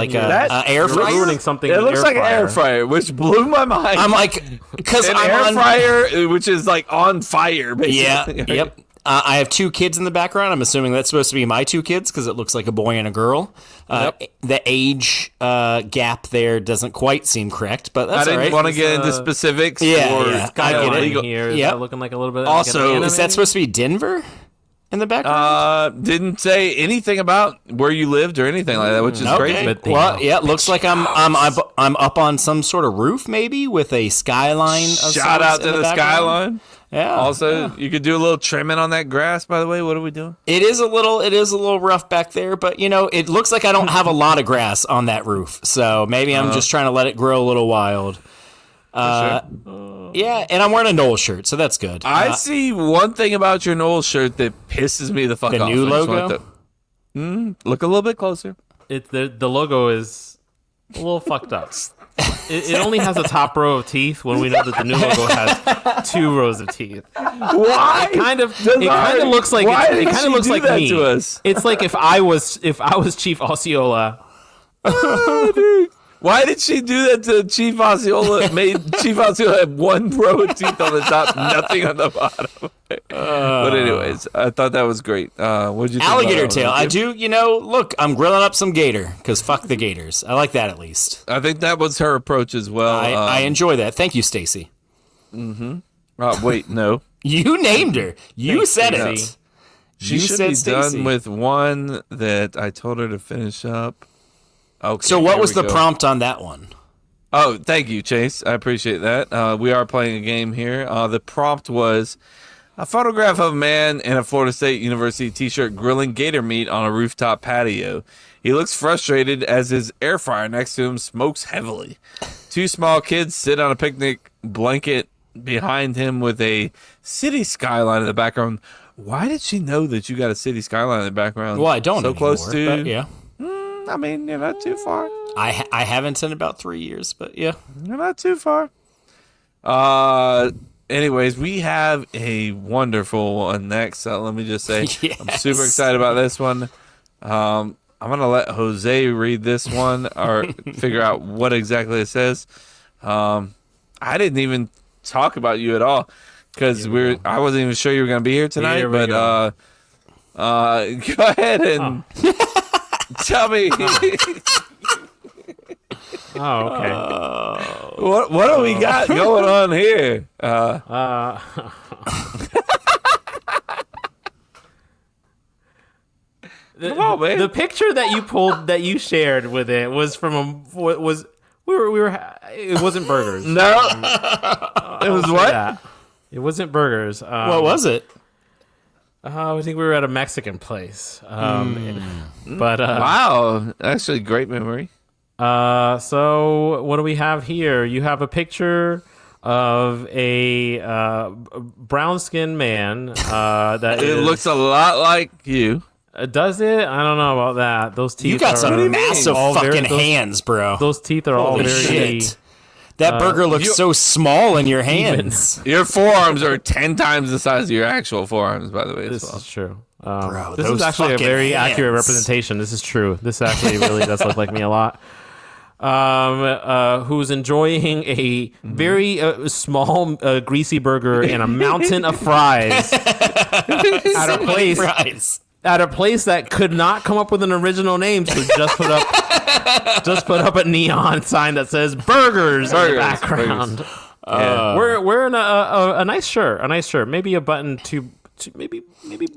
Speaker 2: air fryer?
Speaker 1: Ruining something.
Speaker 3: It looks like an air fryer, which blew my mind.
Speaker 2: I'm like, because
Speaker 3: an air fryer, which is like on fire, basically.
Speaker 2: Yeah. Yep. I have two kids in the background. I'm assuming that's supposed to be my two kids because it looks like a boy and a girl. The age gap there doesn't quite seem correct, but that's all right.
Speaker 3: I didn't want to get into specifics.
Speaker 2: Yeah.
Speaker 1: Kind
Speaker 2: I
Speaker 1: of
Speaker 2: get it.
Speaker 1: legal here. Is that looking like a little bit.
Speaker 3: Also,
Speaker 1: like
Speaker 2: is that supposed to be Denver in the background?
Speaker 3: Didn't say anything about where you lived or anything like that, which is crazy.
Speaker 2: Well, yeah, it looks like I'm up on some sort of roof, maybe with a skyline.
Speaker 3: Shout out to the skyline.
Speaker 2: Yeah.
Speaker 3: Also, you could do a little trimming on that grass. By the way, what are we doing?
Speaker 2: It is a little rough back there, but it looks like I don't have a lot of grass on that roof, so maybe I'm just trying to let it grow a little wild. Yeah, and I'm wearing a Knoll shirt, so that's good.
Speaker 3: I see one thing about your Knoll shirt that pisses me the fuck off.
Speaker 2: The new logo?
Speaker 3: Look a little bit closer.
Speaker 1: The logo is a little fucked up. It only has a top row of teeth when we know that the new logo has 2 rows of teeth.
Speaker 3: Why?
Speaker 1: It kind of looks like me.
Speaker 3: To us?
Speaker 1: It's like if I was Chief Osceola.
Speaker 3: Oh, dude. Why did she do that to Chief Osceola? Made Chief Osceola have 1 row of teeth on the top, nothing on the bottom. But anyways, I thought that was great. What did you think?
Speaker 2: Alligator tail. I do, look, I'm grilling up some gator, because fuck the gators. I like that at least.
Speaker 3: I think that was her approach as well.
Speaker 2: I enjoy that. Thank you, Stacy.
Speaker 3: Wait, no.
Speaker 2: You named her. You said it.
Speaker 3: She should be done with one that I told her to finish up. Okay.
Speaker 2: So what was the prompt on that one?
Speaker 3: Oh, thank you, Chase. I appreciate that. We are playing a game here. The prompt was a photograph of a man in a Florida State University t-shirt grilling gator meat on a rooftop patio. He looks frustrated as his air fryer next to him smokes heavily. 2 small kids sit on a picnic blanket behind him with a city skyline in the background. Why did she know that you got a city skyline in the background?
Speaker 2: Well, I don't
Speaker 3: so
Speaker 2: anymore,
Speaker 3: close to.
Speaker 2: But yeah.
Speaker 3: I mean, you're not too far.
Speaker 2: I haven't in about 3 years, but yeah.
Speaker 3: You're not too far. Anyways, we have a wonderful one next. Let me just say,
Speaker 2: Yes.
Speaker 3: I'm super excited about this one. I'm going to let Jose read this one or figure out what exactly it says. I didn't even talk about you at all because I wasn't even sure you were going to be here tonight. But go ahead and tell me.
Speaker 1: Oh, okay.
Speaker 3: What do we got going on here? Come on, man.
Speaker 1: The picture that you pulled, that you shared with it, was from it wasn't burgers.
Speaker 3: No, it was what?
Speaker 1: That. It wasn't burgers.
Speaker 2: What was it?
Speaker 1: I think we were at a Mexican place. But
Speaker 3: wow, actually, great memory.
Speaker 1: So what do we have here? You have a picture of a brown-skinned man that
Speaker 3: It looks a lot like you.
Speaker 1: Does it? I don't know about that. Those teeth.
Speaker 2: You got some massive fucking hands, bro.
Speaker 1: Those teeth are all
Speaker 2: Holy
Speaker 1: very.
Speaker 2: shit. That burger looks so small in your hands.
Speaker 3: Your forearms are 10 times the size of your actual forearms, by the way.
Speaker 1: This is true.
Speaker 2: Bro,
Speaker 1: this is actually a very accurate representation. This is true. This actually really does look like me a lot. Who's enjoying a very small greasy burger and a mountain of fries at a place that could not come up with an original name, so just put up a neon sign that says burgers in the background. Wearing a nice shirt, maybe a button maybe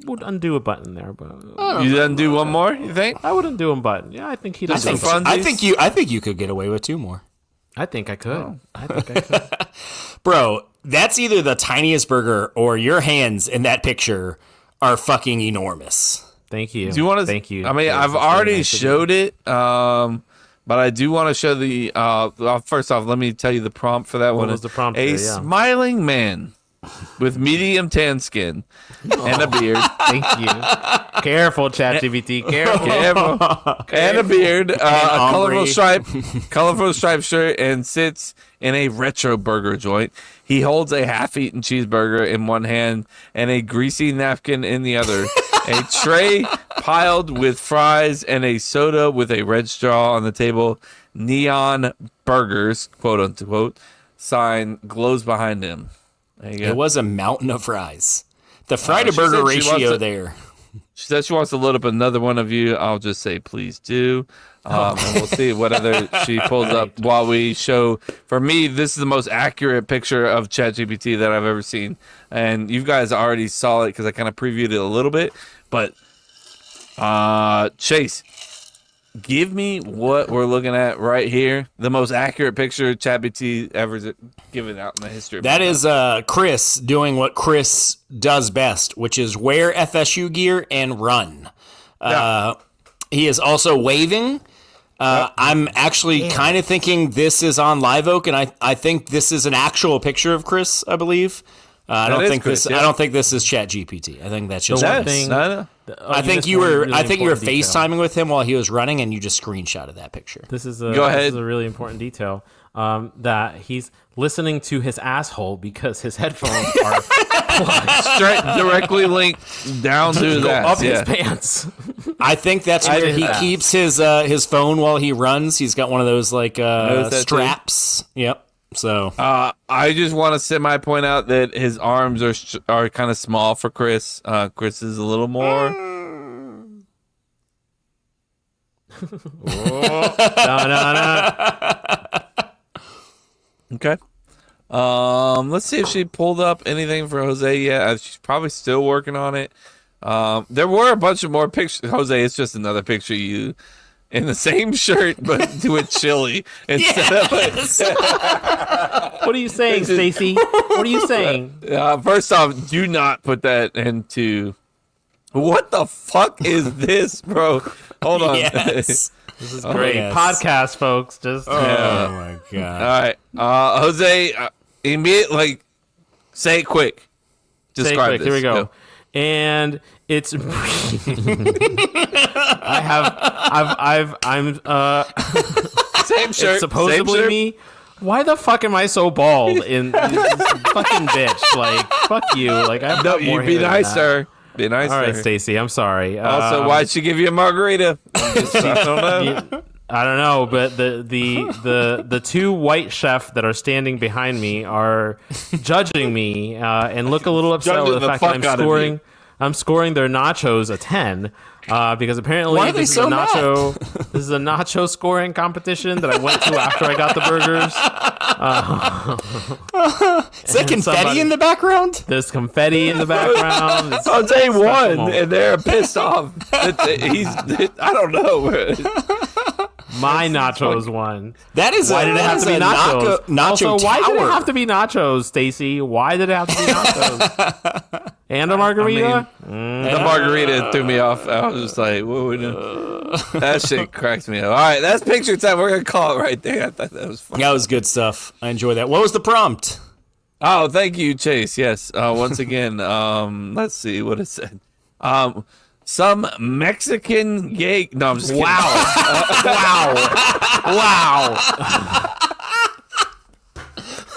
Speaker 1: would undo a button there, but
Speaker 3: you undo one more, you think?
Speaker 1: I would undo a button. Yeah, I think he does.
Speaker 2: I think you could get away with 2 more.
Speaker 1: I think I could. I think I could.
Speaker 2: Bro, that's either the tiniest burger or your hands in that picture are fucking enormous.
Speaker 1: Thank you.
Speaker 3: Do you want to?
Speaker 1: Thank you.
Speaker 3: I mean, I've already showed it, but I do want to show the. First off, let me tell you the prompt for that one.
Speaker 1: What was the prompt?
Speaker 3: A smiling man with medium tan skin and a beard.
Speaker 1: Thank you. Careful, ChatGPT. Careful.
Speaker 3: And a beard, a colorful striped shirt, and sits in a retro burger joint. He holds a half-eaten cheeseburger in one hand and a greasy napkin in the other. A tray piled with fries and a soda with a red straw on the table. Neon burgers, quote unquote, sign glows behind him. There you go.
Speaker 2: It was a mountain of fries. The fry to burger ratio there.
Speaker 3: She said she wants to load up another one of you. I'll just say please do. And we'll see what other she pulls up while we show. For me, this is the most accurate picture of ChatGPT that I've ever seen. And you guys already saw it because I kind of previewed it a little bit. But Chase, give me what we're looking at right here. The most accurate picture ChatGPT ever given out in the history of
Speaker 2: that is Chris doing what Chris does best, which is wear FSU gear and run. He is also waving. I'm actually kind of thinking this is on Live Oak, and I think this is an actual picture of Chris, I believe. I don't think this is ChatGPT. I think that's just one thing. I think you were FaceTiming with him while he was running, and you just screenshotted that picture.
Speaker 1: This is a really important detail. That he's listening to his asshole because his headphones are
Speaker 3: straight directly linked down to that
Speaker 1: up his pants.
Speaker 2: I think that's where he keeps his phone while he runs. He's got one of those like straps. Yep. So
Speaker 3: I just want to semi-point out that his arms are kind of small for Chris. Chris is a little more.
Speaker 1: No.
Speaker 3: Okay. Let's see if she pulled up anything for Jose yet. She's probably still working on it. There were a bunch of more pictures. Jose, it's just another picture of you in the same shirt, but with chili instead of.
Speaker 1: What are you saying, Stacy? What are you saying?
Speaker 3: First off, do not put that into. What the fuck is this, bro? Hold on.
Speaker 2: Yes.
Speaker 1: This is great. Podcast, folks. Just.
Speaker 2: Oh my god.
Speaker 3: All right, Jose. Immediately, say it quick. Describe this.
Speaker 1: Here we go. And it's. I'm
Speaker 3: same shirt.
Speaker 1: It's supposedly
Speaker 3: same
Speaker 1: me. Why the fuck am I so bald in this fucking bitch? Like, fuck you. Like, I've got more
Speaker 3: you be
Speaker 1: hair than
Speaker 3: nicer. Be nice.
Speaker 1: All right, Stacy. I'm sorry.
Speaker 3: Also, why'd she give you a margarita? I don't know.
Speaker 1: I don't know, but the two white chefs that are standing behind me are judging me and look a little upset with the fact that I'm scoring their nachos a 10 because apparently this is a nacho scoring competition that I went to after I got the burgers.
Speaker 2: Is there confetti in the background?
Speaker 1: There's confetti in the background.
Speaker 3: Jose won, and they're pissed off. I don't know.
Speaker 1: My nachos won.
Speaker 2: That is
Speaker 1: why did it have to be nachos?
Speaker 2: Nacho
Speaker 1: also, why did it
Speaker 2: tower.
Speaker 1: have to be nachos, Stacy? Why did it have to be nachos? And a margarita?
Speaker 3: The margarita threw me off. I was just like, what we doing? That shit cracked me up. All right, that's picture time. We're going to call it right there. I thought that was fun.
Speaker 2: That was good stuff. I enjoyed that. What was the prompt?
Speaker 3: Oh, thank you, Chase. Yes. Once again, let's see what it said. Some Mexican gay. No, I'm just kidding.
Speaker 1: Wow. Wow.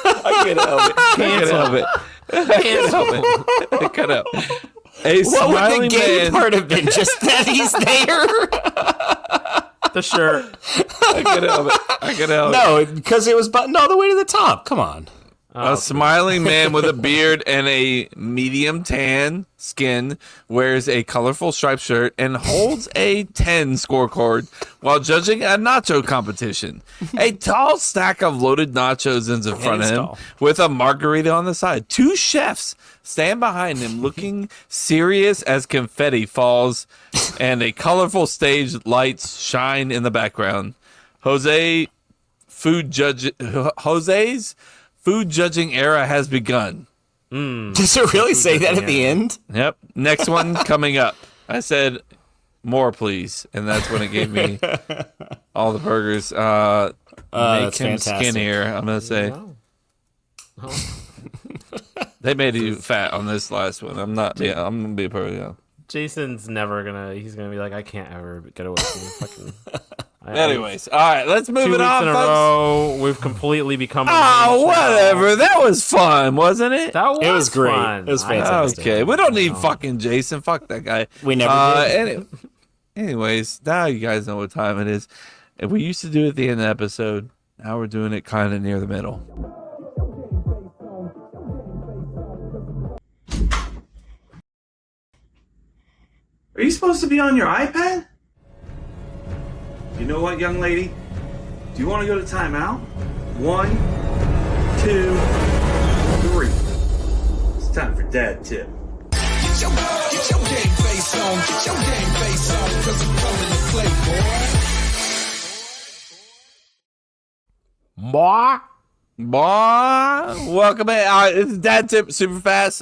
Speaker 3: I can't help it. I can't help it. I can't help it. I can't help it. A
Speaker 2: What would the
Speaker 3: smiling
Speaker 2: gay
Speaker 3: man.
Speaker 2: part have been? Just that he's there?
Speaker 1: The shirt.
Speaker 3: I can't help it. I can't help it.
Speaker 2: No, because it was buttoned all the way to the top. Come on.
Speaker 3: A smiling man with a beard and a medium tan skin wears a colorful striped shirt and holds a 10 scorecard while judging a nacho competition. A tall stack of loaded nachos is in front of him
Speaker 2: tall.
Speaker 3: with a margarita on the side. Two chefs stand behind him looking serious as confetti falls and a colorful stage lights shine in the background. Jose's food judging era has begun.
Speaker 2: Does it really say that at the end?
Speaker 3: Yep. Next one coming up. I said, more, please. And that's when it gave me all the burgers. Make
Speaker 2: That's
Speaker 3: him
Speaker 2: fantastic.
Speaker 3: skinnier, I'm going to say. They made you fat on this last one. I'm not, I'm going to be perfectly honest.
Speaker 1: Jason's never gonna. He's gonna be like, I can't ever get away from you. Fucking.
Speaker 3: Anyways, all right, let's move
Speaker 1: 2
Speaker 3: it
Speaker 1: weeks
Speaker 3: on,
Speaker 1: in a
Speaker 3: folks.
Speaker 1: row, we've completely become.
Speaker 3: Oh, whatever. That was fun, wasn't it?
Speaker 1: That
Speaker 2: It was great.
Speaker 1: fun.
Speaker 2: It was fantastic.
Speaker 3: Okay, we don't need fucking Jason. Fuck that guy.
Speaker 2: We never did.
Speaker 3: Anyways, now you guys know what time it is. And we used to do it at the end of the episode. Now we're doing it kind of near the middle.
Speaker 6: Are you supposed to be on your iPad? You know what, young lady? Do you want to go to timeout? 1, 2, 3. It's time for dad tip.
Speaker 7: Get your game face on, get your game face on, cause I'm coming to play, boy.
Speaker 1: Moi.
Speaker 3: Boy, welcome in. It's dad tip super fast.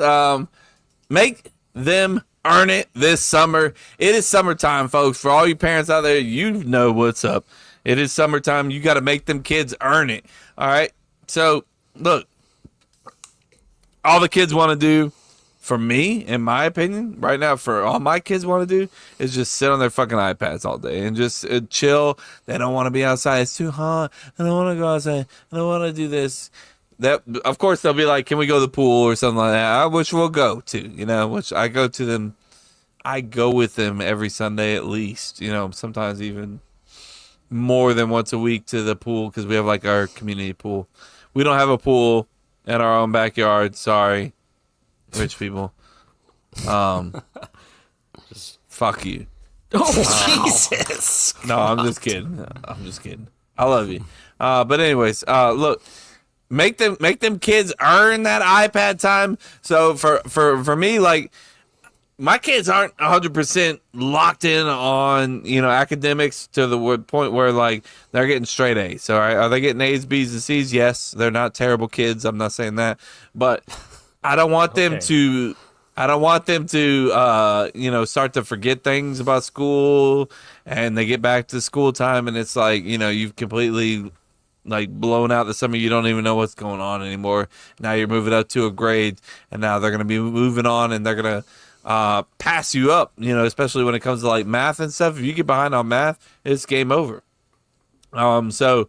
Speaker 3: Make them earn it this summer. It is summertime, folks. For all you parents out there, you know what's up. It is summertime. You got to make them kids earn it. All right. So look, all the kids want to do, for me, in my opinion, right now, for all my kids want to do is just sit on their fucking iPads all day and just chill. They don't want to be outside. It's too hot. I don't want to go outside. I don't want to do this. That, of course, they'll be like, can we go to the pool or something like that, which we'll go to, which I go to them. I go with them every Sunday at least, sometimes even more than once a week to the pool because we have like our community pool. We don't have a pool in our own backyard. Sorry, rich people. Just fuck you.
Speaker 2: Oh, Jesus.
Speaker 3: No, I'm just kidding. I love you. But anyways, look. Make them kids earn that iPad time. So for me, like, my kids aren't 100% locked in on academics to the point where like they're getting straight A's. All right, are they getting A's, B's, and C's? Yes, they're not terrible kids. I'm not saying that, but I don't want them to. I don't want them to, start to forget things about school, and they get back to school time, and it's like you've completely like blown out the summer. You don't even know what's going on anymore. Now you're moving up to a grade, and now they're going to be moving on, and they're going to pass you up, especially when it comes to like math and stuff. If you get behind on math, it's game over. So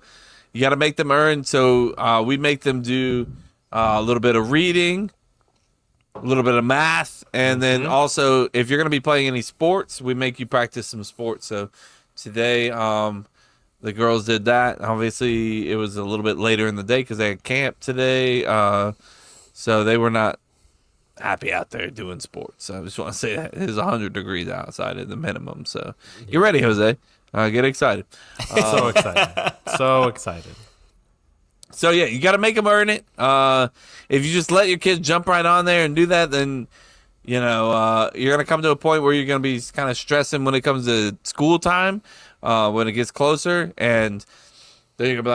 Speaker 3: you got to make them earn. So we make them do a little bit of reading, a little bit of math, and then also if you're going to be playing any sports, we make you practice some sports. So today, the girls did that. Obviously, it was a little bit later in the day because they had camp today. So they were not happy out there doing sports. I just want to say that it is 100 degrees outside at the minimum. So get ready, Jose. Get excited.
Speaker 1: So excited. So excited.
Speaker 3: So, yeah, you got to make them earn it. If you just let your kids jump right on there and do that, then, you're going to come to a point where you're going to be kind of stressing when it comes to school time. When it gets closer, and then you're gonna be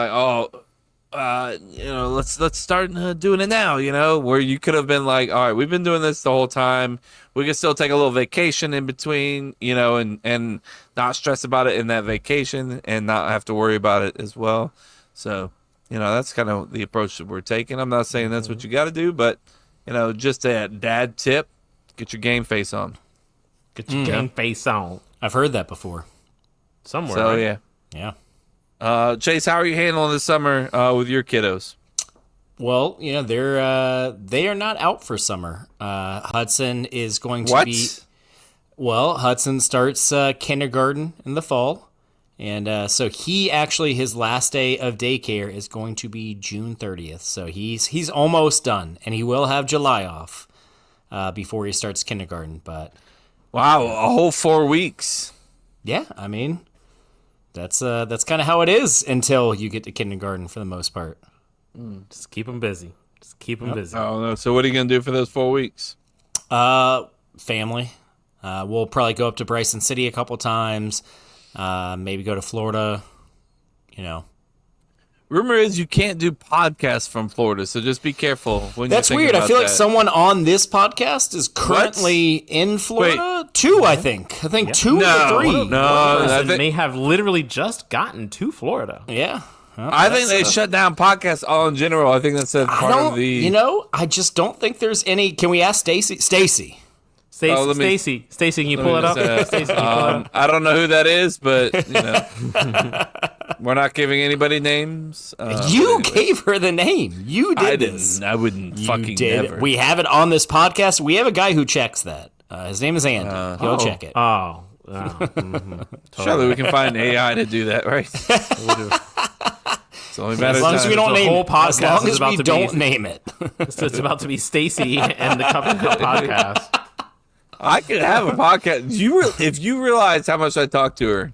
Speaker 3: like, let's start doing it now. Where you could have been like, all right, we've been doing this the whole time. We can still take a little vacation in between, and not stress about it in that vacation and not have to worry about it as well. So, that's kind of the approach that we're taking. I'm not saying that's what you got to do, but just a dad tip: get your game face on.
Speaker 1: Get your game face on.
Speaker 2: I've heard that before.
Speaker 1: Somewhere.
Speaker 3: So
Speaker 1: right?
Speaker 2: Yeah.
Speaker 3: Chase, how are you handling this summer with your kiddos?
Speaker 2: Well, they are not out for summer. Hudson is going to be. Well, Hudson starts kindergarten in the fall, and so his last day of daycare is going to be June 30th. So he's almost done, and he will have July off before he starts kindergarten. But
Speaker 3: wow, a whole 4 weeks.
Speaker 2: yeah, I mean, that's kind of how it is until you get to kindergarten for the most part.
Speaker 1: Just keep them busy. Busy.
Speaker 3: Oh no! So what are you gonna do for those 4 weeks?
Speaker 2: Family. We'll probably go up to Bryson City a couple times. Maybe go to Florida.
Speaker 3: Rumor is you can't do podcasts from Florida, so just be careful when
Speaker 2: That's
Speaker 3: you're
Speaker 2: weird. I feel like
Speaker 3: that.
Speaker 2: someone on this podcast is currently in Florida. Two, I think. I think two or three.
Speaker 1: Person may have literally just gotten to Florida.
Speaker 2: Yeah. Well,
Speaker 3: I think they shut down podcasts all in general. I think that's a part of the.
Speaker 2: I just don't think there's any. Can we ask Stacy? Stacy,
Speaker 1: Stacy, can you pull it up? Stacy, can you pull it up?
Speaker 3: I don't know who that is, but we're not giving anybody names.
Speaker 2: you gave her the name. You did
Speaker 3: I
Speaker 2: this.
Speaker 3: didn't. I wouldn't
Speaker 2: You
Speaker 3: fucking
Speaker 2: did.
Speaker 3: never.
Speaker 2: We have it on this podcast. We have a guy who checks that. His name is Andy. He'll check it.
Speaker 1: Oh.
Speaker 3: Surely we can find AI to do that, right? It's only matter
Speaker 2: As long as we don't name it. As long as we don't name it.
Speaker 1: So it's about to be Stacy and the Cup and Cup podcast.
Speaker 3: I could have a podcast. If you realize how much I talk to her,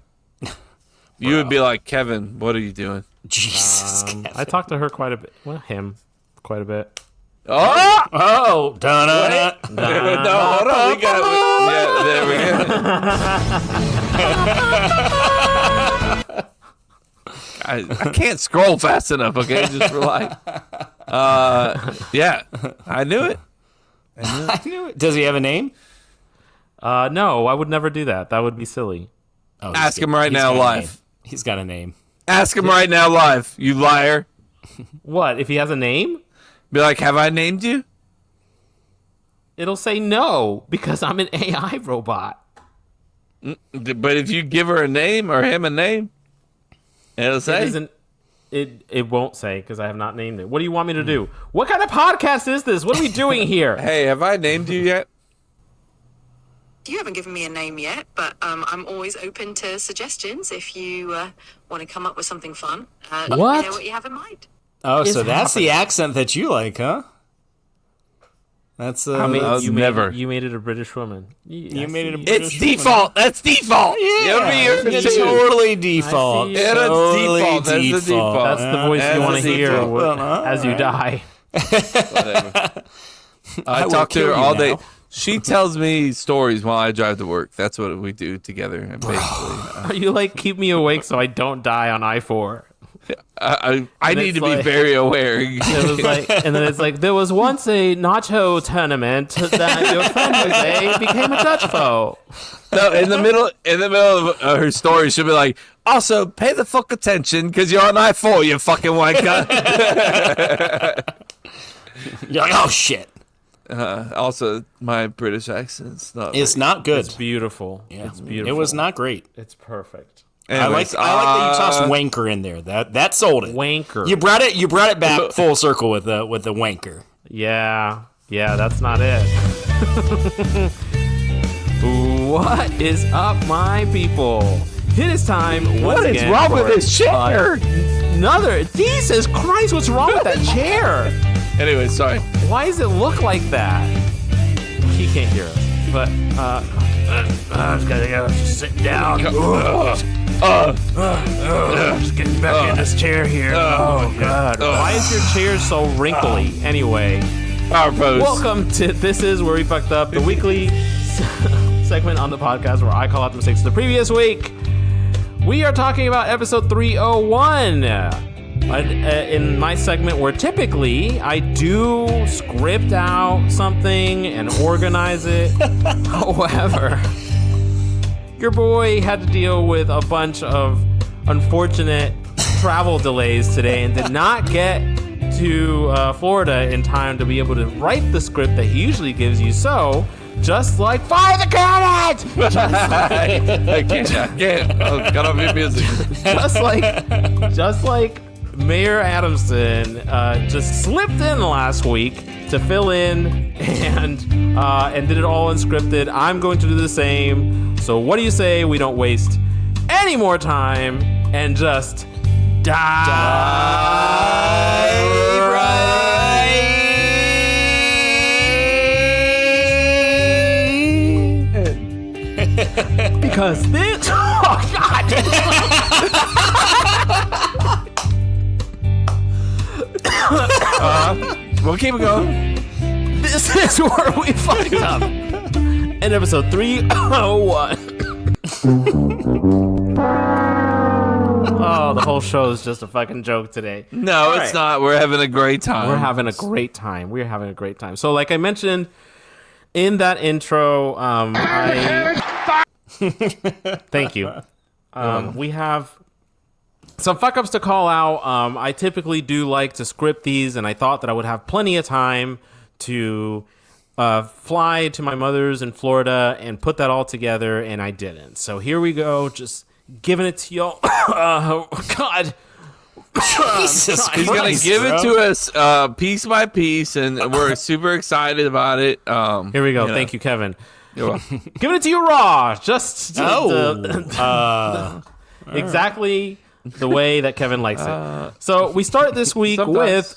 Speaker 3: you would be like, Kevin, what are you doing?
Speaker 2: Jesus.
Speaker 1: I talked to her quite a bit. Well, him quite a bit.
Speaker 2: Oh, dun-dun-dun.
Speaker 3: No, hold on. We got it. Yeah, there we go. I can't scroll fast enough, okay? Just relax. Yeah, I knew it.
Speaker 2: I knew it. Does he have a name?
Speaker 1: No, I would never do that. That would be silly.
Speaker 2: Oh,
Speaker 3: Ask him right now live.
Speaker 2: He's got a name.
Speaker 3: Ask him right now live, you liar.
Speaker 1: What, if he has a name?
Speaker 3: Be like, have I named you?
Speaker 1: It'll say no, because I'm an AI robot.
Speaker 3: But if you give her a name or him a name, it'll say.
Speaker 1: It won't say, because I have not named it. What do you want me to do? What kind of podcast is this? What are we doing here?
Speaker 3: Hey, have I named you yet?
Speaker 8: You haven't given me a name yet, but I'm always open to suggestions if you want to come up with something fun. Let me know what you have in mind.
Speaker 2: Oh, so that's the accent that you like, huh? That's
Speaker 1: you made it a British woman.
Speaker 2: You made it a British
Speaker 3: It's default. That's default.
Speaker 2: Yeah, it's totally default.
Speaker 1: I see.
Speaker 2: Totally
Speaker 3: default. That's the default.
Speaker 1: That's the voice you want to hear
Speaker 3: default.
Speaker 1: as you die.
Speaker 3: Whatever. I
Speaker 2: will
Speaker 3: talk to
Speaker 2: kill
Speaker 3: her
Speaker 2: you
Speaker 3: all day.
Speaker 2: now.
Speaker 3: She tells me stories while I drive to work. That's what we do together. Basically,
Speaker 1: Are you like, keep me awake so I don't die on I-4?
Speaker 3: I need to be very aware.
Speaker 1: It was like, and then it's like, there was once a nacho tournament that your friend Jose became a Dutch foe.
Speaker 3: No, in the middle of her story, she'll be like, also pay the fuck attention because you're on I-4, you fucking wanker.
Speaker 2: You're like, oh shit.
Speaker 3: Also, my British accent's not.
Speaker 2: It's not good.
Speaker 1: It's beautiful.
Speaker 2: Yeah.
Speaker 1: It's beautiful.
Speaker 2: It was not great.
Speaker 1: It's perfect.
Speaker 3: Anyways,
Speaker 2: I like that you tossed wanker in there. That sold it.
Speaker 1: Wanker.
Speaker 2: You brought it back full circle with the wanker.
Speaker 1: Yeah, that's not it. What is up, my people? It is time.
Speaker 3: what is wrong with this chair?
Speaker 1: Another. Jesus Christ! What's wrong with that chair?
Speaker 3: Anyway, sorry.
Speaker 1: Why does it look like that? He can't hear us, but I'm just gotta go sit down. Just getting back in this chair here. Oh God! Why is your chair so wrinkly? Anyway,
Speaker 3: Power pose.
Speaker 1: welcome to This Is Where We Fucked Up, the weekly segment on the podcast where I call out the mistakes of the previous week. We are talking about episode 301. In my segment where typically I do script out something and organize it. However, your boy had to deal with a bunch of unfortunate travel delays today and did not get to Florida in time to be able to write the script that he usually gives you. So, just like fire the cannons!
Speaker 3: I can't. Oh, cut off your music.
Speaker 1: just like Mayor Adamson just slipped in last week to fill in and did it all unscripted. I'm going to do the same. So what do you say we don't waste any more time and just because this oh god
Speaker 3: We'll keep it going.
Speaker 1: this is where we fucked up in episode 301. Oh, the whole show is just a fucking joke today.
Speaker 3: No, it's not. We're having a great time.
Speaker 1: We're having a great time. So like I mentioned in that intro, thank you. We have some fuck ups to call out. I typically do like to script these, and I thought that I would have plenty of time to fly to my mother's in Florida and put that all together, and I didn't. So here we go, just giving it to y'all. Oh, God.
Speaker 2: Jesus
Speaker 3: He's going to give it to us piece by piece, and we're super excited about it.
Speaker 1: Here we go. Thank you, Kevin. Giving it to you raw. Just exactly the way that Kevin likes it. So we start this week with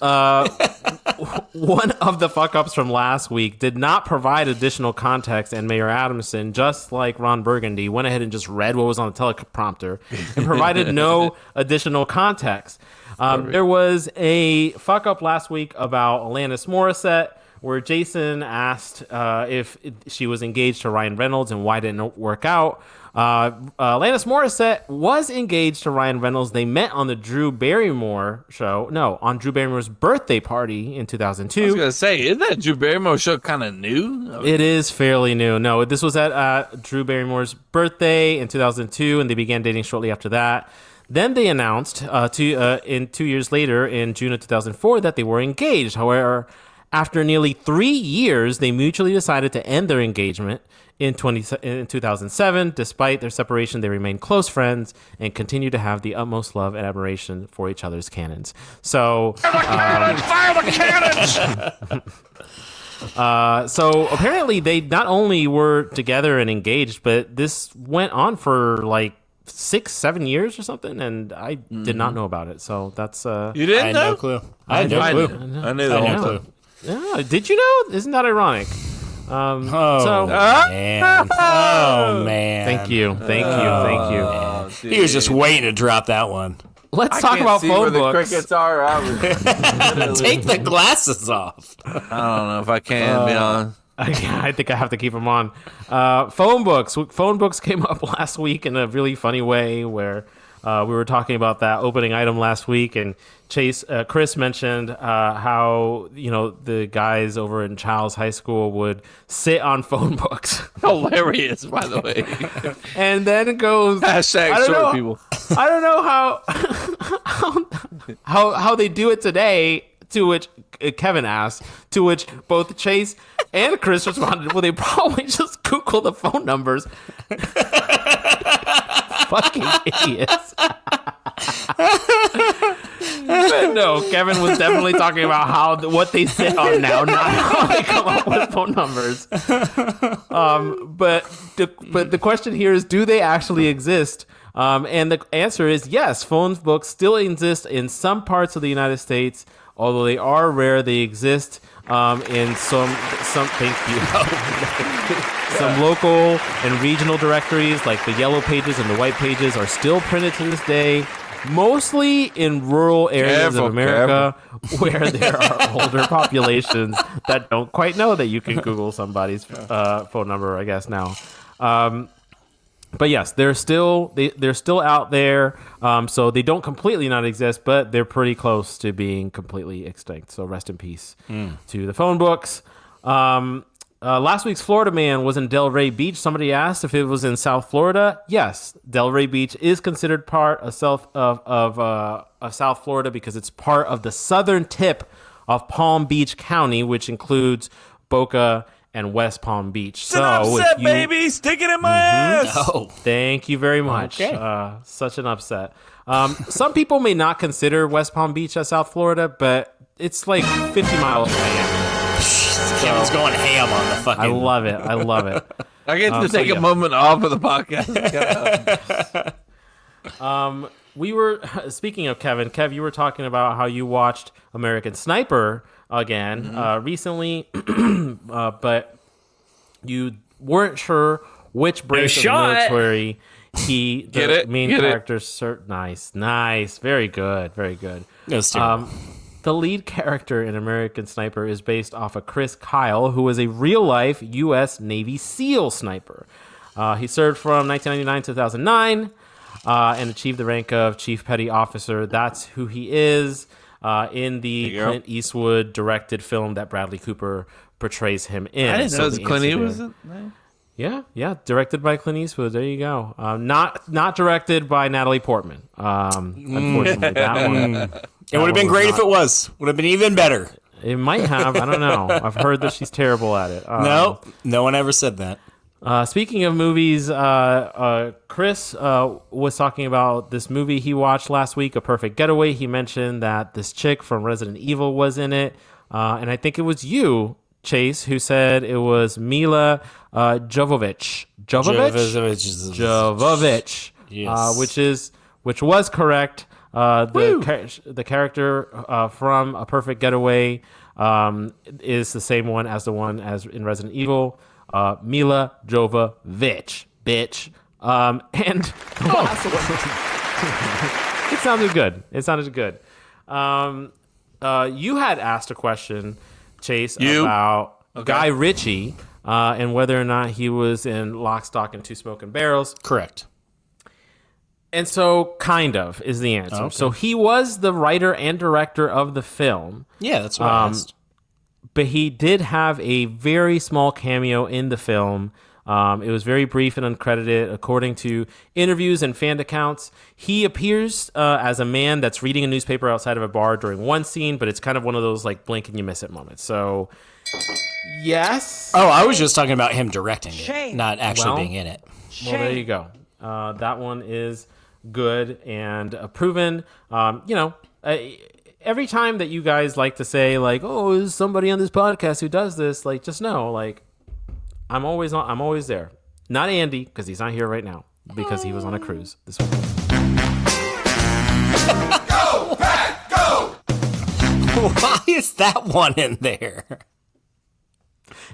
Speaker 1: one of the fuck ups from last week did not provide additional context, and Mayor Adamson, just like Ron Burgundy, went ahead and just read what was on the teleprompter and provided no additional context. There was a fuck up last week about Alanis Morissette, where Jason asked if she was engaged to Ryan Reynolds and why didn't it work out. Alanis Morissette was engaged to Ryan Reynolds. They met on the Drew Barrymore show. No, on Drew Barrymore's birthday party in 2002.
Speaker 3: I was going to say, isn't that Drew Barrymore show kind of new?
Speaker 1: It is fairly new. No, this was at Drew Barrymore's birthday in 2002, and they began dating shortly after that. Then they announced 2 years later, in June of 2004, that they were engaged. However, after nearly 3 years, they mutually decided to end their engagement in 2007. Despite their separation, they remained close friends and continue to have the utmost love and admiration for each other's canons. So,
Speaker 4: Fire the cannons!
Speaker 1: So apparently they not only were together and engaged, but this went on for like 6-7 years or something, and I did not know about it. So that's
Speaker 3: you didn't
Speaker 2: I had
Speaker 3: know?
Speaker 2: no clue. I had no clue.
Speaker 3: I knew the whole
Speaker 2: no
Speaker 3: time.
Speaker 1: yeah. Did you know? Isn't that ironic?
Speaker 2: Man. Oh, man.
Speaker 1: Thank you.
Speaker 3: Oh,
Speaker 2: He was just waiting to drop that one.
Speaker 1: Let's
Speaker 3: I
Speaker 1: talk
Speaker 3: can't
Speaker 1: about
Speaker 3: see
Speaker 1: phone
Speaker 3: where the
Speaker 1: books.
Speaker 3: crickets are.
Speaker 2: Take the glasses off.
Speaker 3: I don't know if I can be on.
Speaker 1: I think I have to keep them on. Phone books. Phone books came up last week in a really funny way where we were talking about that opening item last week, and Chris mentioned how, the guys over in Child's High School would sit on phone books.
Speaker 3: Hilarious, by the way.
Speaker 1: And then it goes,
Speaker 3: Hashtag short people.
Speaker 1: I don't know how they do it today, to which Kevin asked, to which both Chase and Chris responded, well, they probably just Google the phone numbers. Fucking idiots. But no, Kevin was definitely talking about what they sit on now, not how they come up with phone numbers. But the question here is, do they actually exist? And the answer is yes. Phone books still exist in some parts of the United States, although they are rare. They exist in some. Thank you. Some local and regional directories, like the yellow pages and the white pages, are still printed to this day, mostly in rural areas of America where there are older populations that don't quite know that you can Google somebody's phone number, I guess, now. But yes, they're still out there. So they don't completely not exist, but they're pretty close to being completely extinct. So rest in peace to the phone books. Last week's Florida Man was in Delray Beach. Somebody asked if it was in South Florida. Yes, Delray Beach is considered part of South Florida because it's part of the southern tip of Palm Beach County, which includes Boca and West Palm Beach.
Speaker 3: It's an upset, baby. Stick it in my ass.
Speaker 2: Oh,
Speaker 1: Thank you very much.
Speaker 2: Okay.
Speaker 1: Such an upset. Some people may not consider West Palm Beach as South Florida, but it's like 50 miles from Miami.
Speaker 2: Kevin's going ham on the fucking.
Speaker 1: I love it. I love it.
Speaker 3: I get to take a moment off of the podcast.
Speaker 1: We were speaking of Kevin. Kev, you were talking about how you watched American Sniper again recently, but you weren't sure which branch of the military the main character. Nice, very good, very good. The lead character in American Sniper is based off of Chris Kyle, who was a real-life U.S. Navy SEAL sniper. He served from 1999 to 2009 and achieved the rank of Chief Petty Officer. That's who he is in the Clint Eastwood directed film that Bradley Cooper portrays him in.
Speaker 3: I didn't know it was Clint Eastwood.
Speaker 1: Yeah, directed by Clint Eastwood. There you go. Not directed by Natalie Portman. Unfortunately, that one.
Speaker 2: It would have been great if it was. Would have been even better.
Speaker 1: It might have. I don't know. I've heard that she's terrible at it.
Speaker 2: No one ever said that.
Speaker 1: Speaking of movies, Chris was talking about this movie he watched last week, A Perfect Getaway. He mentioned that this chick from Resident Evil was in it. And I think it was you, Chase, who said it was Mila Jovovich. Jovovich.
Speaker 2: Yes.
Speaker 1: Which was correct. The character from A Perfect Getaway is the same one as in Resident Evil. Mila Jovovich, bitch. And the last one. It sounded good. You had asked a question, Chase, about Guy Ritchie and whether or not he was in Lock, Stock, and Two Smoking Barrels.
Speaker 2: Correct.
Speaker 1: And so, kind of, is the answer.
Speaker 2: Okay.
Speaker 1: So he was the writer and director of the film.
Speaker 2: Yeah, that's what I asked.
Speaker 1: But he did have a very small cameo in the film. It was very brief and uncredited. According to interviews and fan accounts, he appears as a man that's reading a newspaper outside of a bar during one scene, but it's kind of one of those, like, blink and you miss it moments. So, yes.
Speaker 2: Oh, I was just talking about him directing it, not actually being in it.
Speaker 1: Well, there you go. That one is good and proven. Every time that you guys like to say, like, oh, there's somebody on this podcast who does this, like, just know, like, I'm always there. Not Andy, because he's not here right now, because he was on a cruise this week.
Speaker 7: Go, Pat, go!
Speaker 2: Why is that one in there?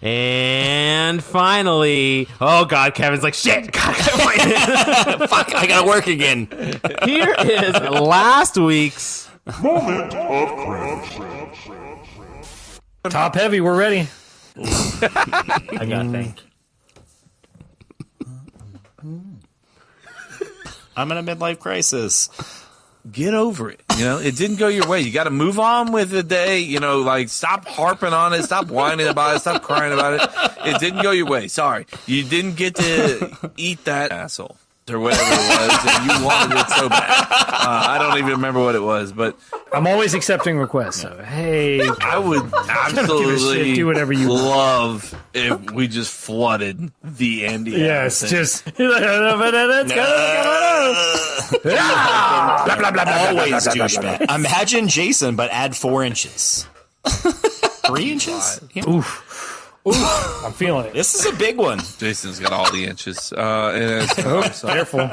Speaker 1: And finally, oh God, Kevin's like, shit, God, I gotta find it.
Speaker 2: Fuck, I gotta work again.
Speaker 1: Here is last week's
Speaker 4: Moment of cringe. Top heavy, we're ready.
Speaker 1: I gotta think.
Speaker 2: I'm in a midlife crisis.
Speaker 3: Get over it. It didn't go your way. You got to move on with the day. Like, stop harping on it. Stop whining about it. Stop crying about it. It didn't go your way. Sorry. You didn't get to eat that asshole or whatever it was, and you wanted it so bad. I don't even remember what it was, but
Speaker 4: I'm always accepting requests. So, hey,
Speaker 3: I would absolutely
Speaker 4: do whatever you want.
Speaker 3: love if we just flooded the Andy.
Speaker 4: Yes,
Speaker 3: Anderson.
Speaker 4: just
Speaker 2: Always douchebag. Imagine Jason, but add 4 inches. 3 inches?
Speaker 4: Oof. I'm feeling it.
Speaker 2: This is a big one.
Speaker 3: Jason's got all the inches. And
Speaker 4: Careful.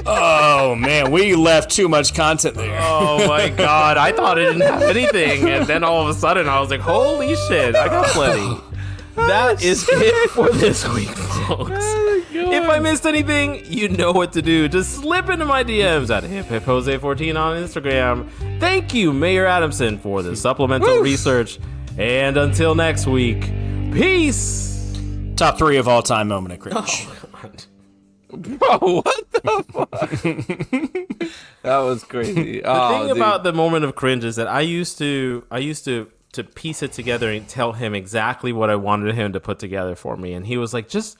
Speaker 2: Oh, man, we left too much content there.
Speaker 1: Oh my God, I thought I didn't have anything, and then all of a sudden I was like, holy shit, I got plenty. That is it for this week, folks. If I missed anything, you know what to do. Just slip into my DMs at HipHipJose14 on Instagram. Thank you, Mayor Adamson, for the supplemental research. And until next week, peace.
Speaker 2: Top 3 of all time moment of cringe.
Speaker 1: Oh, God.
Speaker 3: Bro, what the fuck? That was crazy.
Speaker 1: The thing about the moment of cringe is that I used to to piece it together and tell him exactly what I wanted him to put together for me. And he was like, just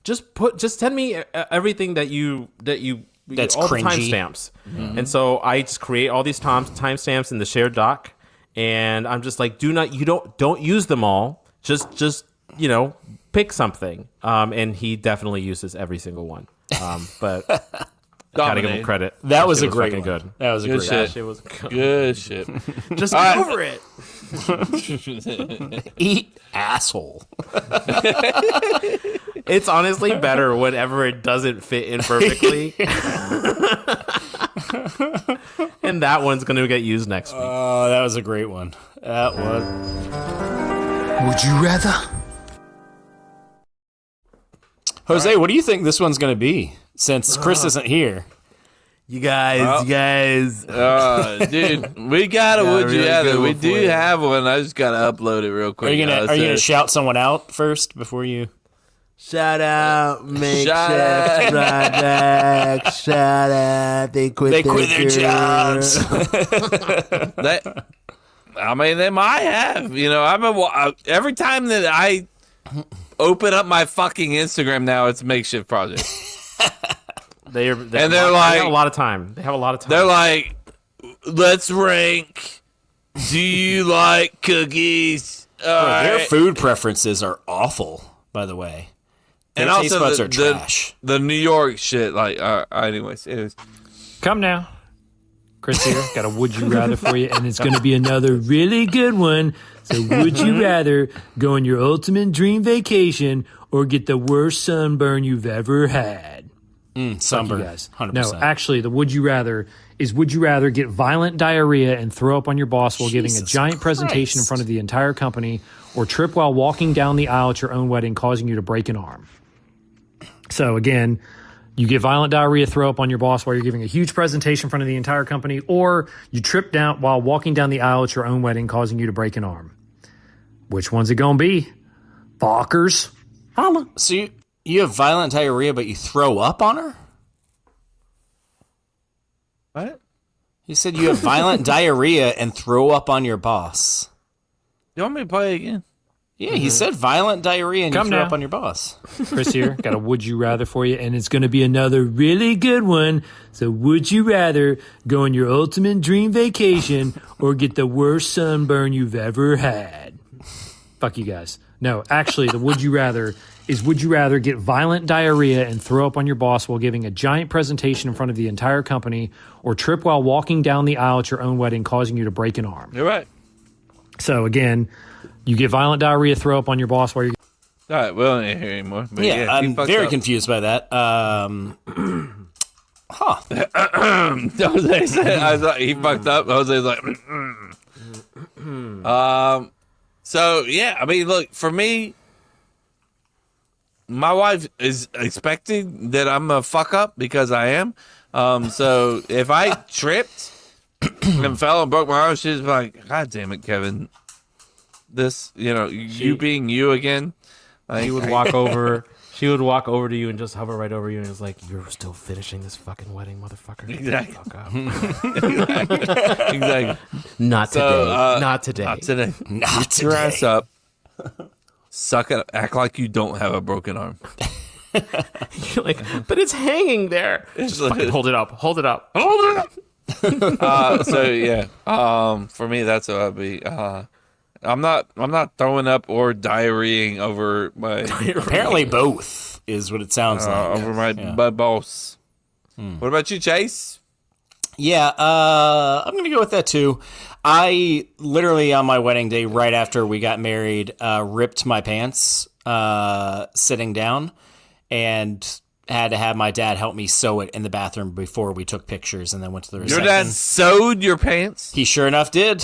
Speaker 1: send me everything
Speaker 2: that's
Speaker 1: all
Speaker 2: cringy.
Speaker 1: the timestamps. And so I just create all these timestamps in the shared doc, and I'm just like, don't use them all. Just pick something. And he definitely uses every single one. But gotta give him credit.
Speaker 2: That was a
Speaker 1: shit
Speaker 2: great
Speaker 1: fucking
Speaker 2: one.
Speaker 1: good.
Speaker 2: That was a
Speaker 3: Good
Speaker 2: great
Speaker 3: shit.
Speaker 1: That shit was good.
Speaker 3: Good shit.
Speaker 1: Just get over it.
Speaker 2: Eat asshole.
Speaker 1: It's honestly better whenever it doesn't fit in perfectly. And that one's going to get used next week.
Speaker 2: Oh, that was a great one. That was.
Speaker 7: Would you rather?
Speaker 2: Jose, what do you think this one's going to be? Since Chris isn't here.
Speaker 1: You guys.
Speaker 3: Dude, we got a would you
Speaker 1: really
Speaker 3: rather.
Speaker 1: good
Speaker 3: We
Speaker 1: one for
Speaker 3: do
Speaker 1: you.
Speaker 3: have one. I just gotta upload it real quick.
Speaker 2: Are you gonna shout someone out first before you?
Speaker 1: Shout out, makeshift
Speaker 3: Shout
Speaker 1: project. Shout out, they quit
Speaker 2: their jobs.
Speaker 3: They might have. Every time that I open up my fucking Instagram now, it's makeshift project.
Speaker 1: They
Speaker 3: like,
Speaker 1: have a lot of time. They have a lot of time.
Speaker 3: They're like, let's rank. Do you like cookies?
Speaker 2: Their food preferences are awful, by the way. Their
Speaker 3: And
Speaker 2: taste
Speaker 3: also
Speaker 2: buds are trash.
Speaker 3: The New York shit. Like, anyways.
Speaker 4: Come now. Chris here. Got a would you rather for you, and it's going to be another really good one. So would you rather go on your ultimate dream vacation or get the worst sunburn you've ever had?
Speaker 2: Sunburn,
Speaker 4: You guys.
Speaker 2: 100%.
Speaker 4: No, actually, the would you rather is would you rather get violent diarrhea and throw up on your boss while giving a
Speaker 2: Jesus
Speaker 4: giant presentation in
Speaker 2: Christ.
Speaker 4: front of the entire company, or trip while walking down the aisle at your own wedding, causing you to break an arm? So again, you get violent diarrhea, throw up on your boss while you're giving a huge presentation in front of the entire company, or you trip down while walking down the aisle at your own wedding, causing you to break an arm. Which one's it gonna be? Fuckers. Holla.
Speaker 2: So you have violent diarrhea, but you throw up on her?
Speaker 3: What?
Speaker 2: You said you have violent diarrhea and throw up on your boss.
Speaker 3: You want me to play again?
Speaker 2: Yeah, he said violent diarrhea and
Speaker 4: Come
Speaker 2: you throw
Speaker 4: now.
Speaker 2: up on your boss.
Speaker 4: Chris here. Got a would you rather for you, and it's going to be another really good one. So would you rather go on your ultimate dream vacation or get the worst sunburn you've ever had? Fuck you guys. No, actually, the would you rather is would you rather get violent diarrhea and throw up on your boss while giving a giant presentation in front of the entire company, or trip while walking down the aisle at your own wedding, causing you to break an arm?
Speaker 3: You're right.
Speaker 4: So again, you get violent diarrhea, throw up on your boss while you're...
Speaker 3: All right, we don't need to hear anymore. But
Speaker 2: Yeah,
Speaker 3: he
Speaker 2: I'm
Speaker 3: fucked
Speaker 2: very
Speaker 3: up.
Speaker 2: confused by that.
Speaker 3: Jose said, I thought he fucked up. Jose's like, So yeah, I mean, look, for me, my wife is expecting that I'm a fuck up because I am. So if I tripped and fell and broke my arm, she's like, God damn it, Kevin. This, you being you again. Like,
Speaker 1: She would walk over. She would walk over to you and just hover right over you, and it's like, "You're still finishing this fucking wedding, motherfucker."
Speaker 3: Exactly.
Speaker 1: Fuck up.
Speaker 3: Exactly.
Speaker 1: Not today. Not today.
Speaker 3: Not today.
Speaker 2: Not
Speaker 3: Get your
Speaker 2: today.
Speaker 3: ass up. Suck it up. Act like you don't have a broken arm.
Speaker 1: You're like, but it's hanging there. Just fucking hold it up. Hold it up. Hold it up.
Speaker 3: So yeah. For me, that's what I'd be. I'm not throwing up or diarrheaing over my
Speaker 2: Apparently both is what it sounds like.
Speaker 3: over my boss. What about you, Chase?
Speaker 2: Yeah, I'm going to go with that too. I literally on my wedding day, right after we got married, ripped my pants sitting down and had to have my dad help me sew it in the bathroom before we took pictures and then went to the reception.
Speaker 3: Your dad sewed your pants?
Speaker 2: He sure enough did.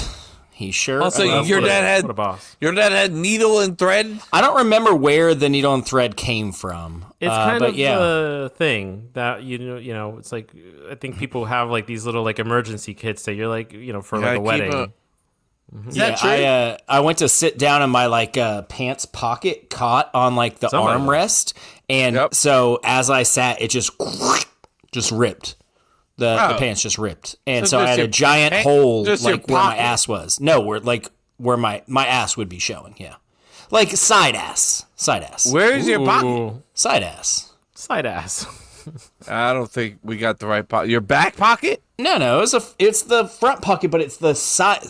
Speaker 2: He sure
Speaker 3: Also,
Speaker 2: enough
Speaker 3: your
Speaker 2: did.
Speaker 3: dad
Speaker 1: What a boss.
Speaker 3: had needle and thread?
Speaker 2: I don't remember where the needle and thread came from.
Speaker 1: It's kind
Speaker 2: but
Speaker 1: of
Speaker 2: yeah.
Speaker 1: the thing that it's like, I think people have like these little like emergency kits that you're like, for like a wedding.
Speaker 3: Is that true?
Speaker 2: I went to sit down and my pants pocket caught on like the
Speaker 1: Somebody.
Speaker 2: armrest, and so as I sat, it just ripped. The pants just ripped, and
Speaker 3: So
Speaker 2: so I
Speaker 3: just
Speaker 2: had a
Speaker 3: your
Speaker 2: giant
Speaker 3: pant-
Speaker 2: hole
Speaker 3: just your
Speaker 2: like where my
Speaker 3: pocket?
Speaker 2: ass was. No, where like where my ass would be showing. Yeah, like side ass.
Speaker 3: Where's your pocket?
Speaker 2: Side ass.
Speaker 1: Side ass.
Speaker 3: I don't think we got the right pocket. Your back pocket?
Speaker 2: No, it's the front pocket, but it's the side.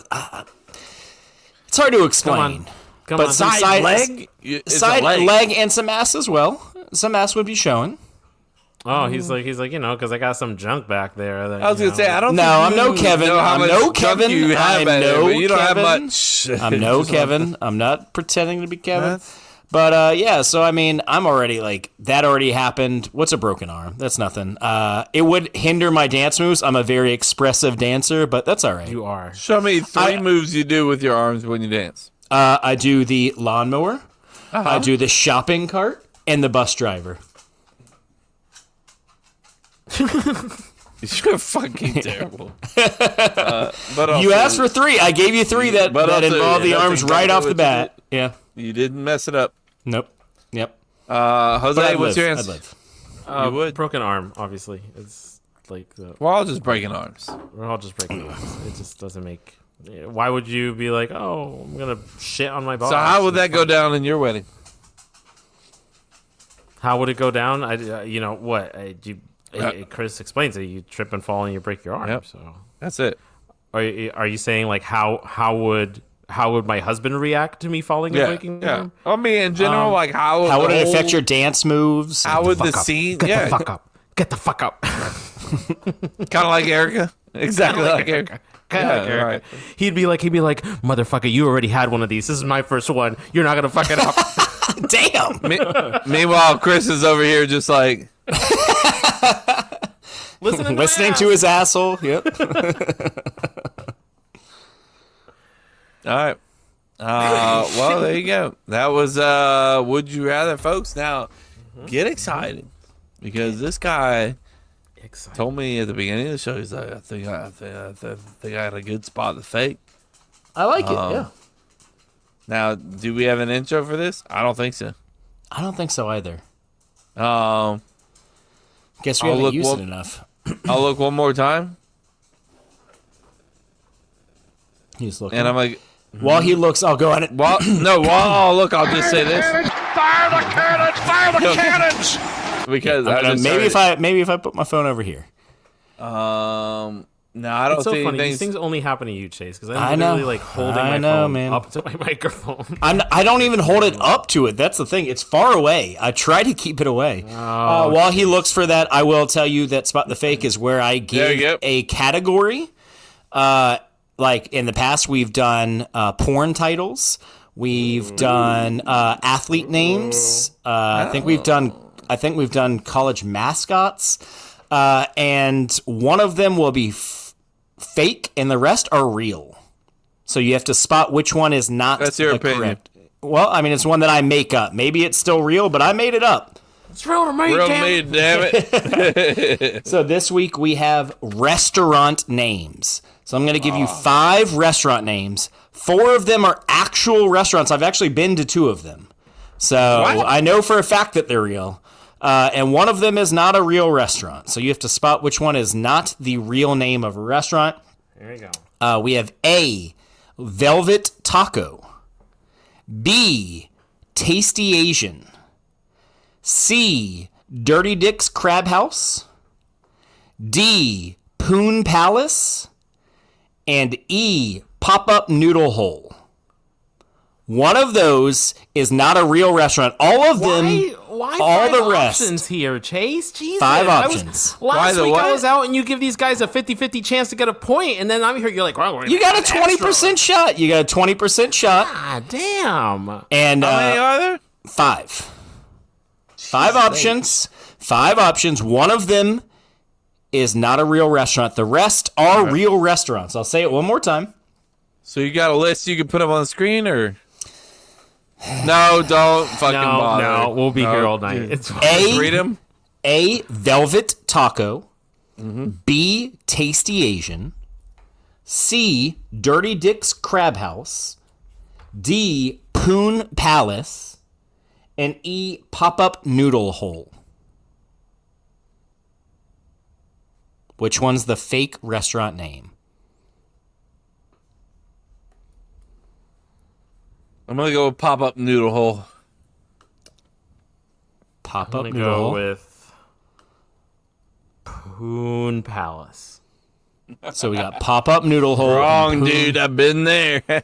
Speaker 2: It's hard to explain.
Speaker 1: Come
Speaker 2: but
Speaker 1: on.
Speaker 2: some
Speaker 3: Side leg?
Speaker 2: side leg and some ass as well. Some ass would be showing.
Speaker 1: Oh, he's like, because I got some junk back there. That,
Speaker 3: I was gonna say, I don't.
Speaker 2: No, I'm no Kevin.
Speaker 3: Know how
Speaker 2: I'm
Speaker 3: much
Speaker 2: no
Speaker 3: junk
Speaker 2: Kevin.
Speaker 3: You have
Speaker 2: I'm
Speaker 3: at it,
Speaker 2: no
Speaker 3: but you don't
Speaker 2: Kevin.
Speaker 3: have much.
Speaker 2: I'm no Kevin. I'm not pretending to be Kevin. But yeah, so I mean, I'm already like that. Already happened. What's a broken arm? That's nothing. It would hinder my dance moves. I'm a very expressive dancer, but that's all right.
Speaker 1: You are.
Speaker 3: Show me three moves you do with your arms when you dance.
Speaker 2: I do the lawnmower. I do the shopping cart and the bus driver.
Speaker 3: You're fucking terrible. But also,
Speaker 2: You asked for 3. I gave you 3 that involve the arms right off the bat. Yeah.
Speaker 3: You didn't mess it up.
Speaker 2: Nope. Yep.
Speaker 3: Jose, what's your
Speaker 2: I'd
Speaker 3: answer?
Speaker 2: live.
Speaker 3: You would.
Speaker 1: Broken arm, obviously. It's like
Speaker 3: We're all just breaking arms.
Speaker 1: we're all just breaking arms. It just doesn't make. Why would you be like, oh, I'm gonna shit on my boss?
Speaker 3: So how would that go down in your wedding?
Speaker 1: How would it go down? What? Chris explains it. You trip and fall and you break your arm.
Speaker 3: Yep.
Speaker 1: So
Speaker 3: That's it.
Speaker 1: are you saying like how would my husband react to me falling and breaking the arm?
Speaker 3: I mean, in general, like how
Speaker 2: would it affect your dance moves?
Speaker 3: How would the scene?
Speaker 1: Get the fuck up. Get the fuck up.
Speaker 3: Kind of like Erica. Exactly like Erica.
Speaker 1: Yeah,
Speaker 3: right.
Speaker 1: He'd be like, motherfucker, you already had one of these. This is my first one. You're not gonna fuck it up.
Speaker 2: Damn.
Speaker 3: Meanwhile, Chris is over here just like
Speaker 2: listening to his asshole. Yep.
Speaker 3: All right. Well, there you go. That was Would You Rather, folks. Now, get excited because this guy told me at the beginning of the show, he's like, I think I had a good spot to fake.
Speaker 2: I like it. Yeah.
Speaker 3: Now, do we have an intro for this? I don't think so.
Speaker 2: I don't think so either. Guess we
Speaker 3: I'll
Speaker 2: haven't
Speaker 3: look
Speaker 2: used it enough.
Speaker 3: I'll look one more time,
Speaker 2: He's looking.
Speaker 3: and I'm like,
Speaker 2: while he looks, I'll go on it.
Speaker 3: while I'll look, I'll just say this.
Speaker 7: Fire the cannons! Fire the cannons!
Speaker 3: Because I just
Speaker 2: maybe if I put my phone over here.
Speaker 3: No, I don't
Speaker 1: It's so
Speaker 3: see
Speaker 1: funny.
Speaker 3: anything.
Speaker 1: These things only happen to you, Chase, because
Speaker 2: I
Speaker 1: I'm
Speaker 2: know.
Speaker 1: literally like holding
Speaker 2: I
Speaker 1: my
Speaker 2: know,
Speaker 1: phone
Speaker 2: man.
Speaker 1: up to my microphone.
Speaker 2: I don't even hold it up to it. That's the thing. It's far away. I try to keep it away. While he looks for that, I will tell you that Spot the Fake is where I give a category. Like in the past, we've done porn titles. We've done athlete names. I think we've done college mascots. And one of them will be fake, and the rest are real. So you have to spot which one is not.
Speaker 3: That's your opinion.
Speaker 2: Correct. Well, I mean, it's one that I make up. Maybe it's still real, but I made it up.
Speaker 1: It's real to me,
Speaker 3: Damn it.
Speaker 2: So this week we have restaurant names. So I'm going to give you 5 restaurant names. 4 of them are actual restaurants. I've actually been to 2 of them. So I know for a fact that they're real. And one of them is not a real restaurant. So you have to spot which one is not the real name of a restaurant.
Speaker 1: There you go.
Speaker 2: We have A, Velvet Taco. B, Tasty Asian. C, Dirty Dick's Crab House. D, Poon Palace. And E, Pop-Up Noodle Hole. One of those is not a real restaurant. All of them,
Speaker 1: Why
Speaker 2: all
Speaker 1: 5
Speaker 2: the rest.
Speaker 1: options here, Chase? Jesus.
Speaker 2: 5 options.
Speaker 1: Last week I was out and you give these guys a 50-50 chance to get a point, and then I'm here, you're like, well,
Speaker 2: You got a 20% shot. You got a 20% shot.
Speaker 1: Ah, damn.
Speaker 2: And
Speaker 3: How many are there?
Speaker 2: 5. 5 options. 5 options. One of them is not a real restaurant. The rest are real restaurants. I'll say it one more time.
Speaker 3: So you got a list you can put up on the screen, or no? Don't fucking bother.
Speaker 1: No, we'll be here all night. It's
Speaker 3: Just read them.
Speaker 2: A, Velvet Taco. B, Tasty Asian. C, Dirty Dick's Crab House. D, Poon Palace. And E, Pop-Up Noodle Hole. Which one's the fake restaurant name?
Speaker 3: I'm gonna go with Pop Up Noodle Hole.
Speaker 2: Pop
Speaker 1: I'm
Speaker 2: up
Speaker 1: gonna
Speaker 2: noodle
Speaker 1: go
Speaker 2: hole.
Speaker 1: with Poon Palace.
Speaker 2: So we got pop up noodle hole.
Speaker 3: Wrong, dude. I've been there. Hey.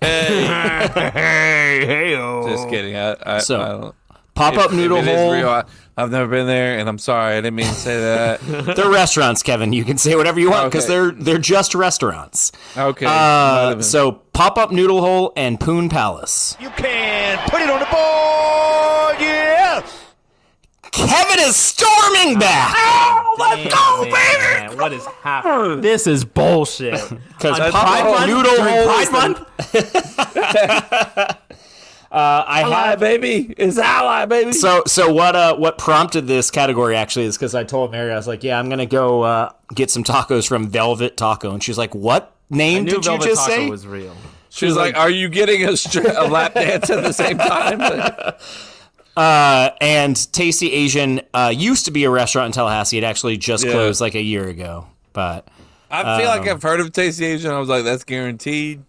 Speaker 1: Hey,
Speaker 3: Just kidding. I don't.
Speaker 2: Pop up noodle
Speaker 3: if it is
Speaker 2: hole.
Speaker 3: real, I've never been there, and I'm sorry. I didn't mean to say that.
Speaker 2: They're restaurants, Kevin. You can say whatever you want because
Speaker 3: Okay.
Speaker 2: they're just restaurants.
Speaker 3: Okay. Might have been.
Speaker 2: So pop up noodle hole and Poon Palace.
Speaker 5: You can put it on the board. Yes.
Speaker 2: Kevin is storming back.
Speaker 1: Oh, let's go, baby! What is happening? This is bullshit.
Speaker 2: Because
Speaker 1: On
Speaker 2: pop
Speaker 1: Pride
Speaker 2: up
Speaker 1: Month?
Speaker 2: noodle
Speaker 1: During
Speaker 2: hole.
Speaker 1: Pride
Speaker 2: is
Speaker 1: Month?
Speaker 3: Ally, baby. It's ally, baby.
Speaker 2: So what prompted this category actually is because I told Mary, I was like, yeah, I'm gonna go get some tacos from Velvet Taco, and she's like, what
Speaker 1: I
Speaker 2: name
Speaker 1: knew
Speaker 2: did you
Speaker 1: Velvet
Speaker 2: just
Speaker 1: Taco
Speaker 2: say?
Speaker 1: was real.
Speaker 3: She was like, "Are you getting a lap dance at the same time?"
Speaker 2: And Tasty Asian used to be a restaurant in Tallahassee. It actually just closed like a year ago. But
Speaker 3: I feel like I've heard of Tasty Asian. I was like, "That's guaranteed."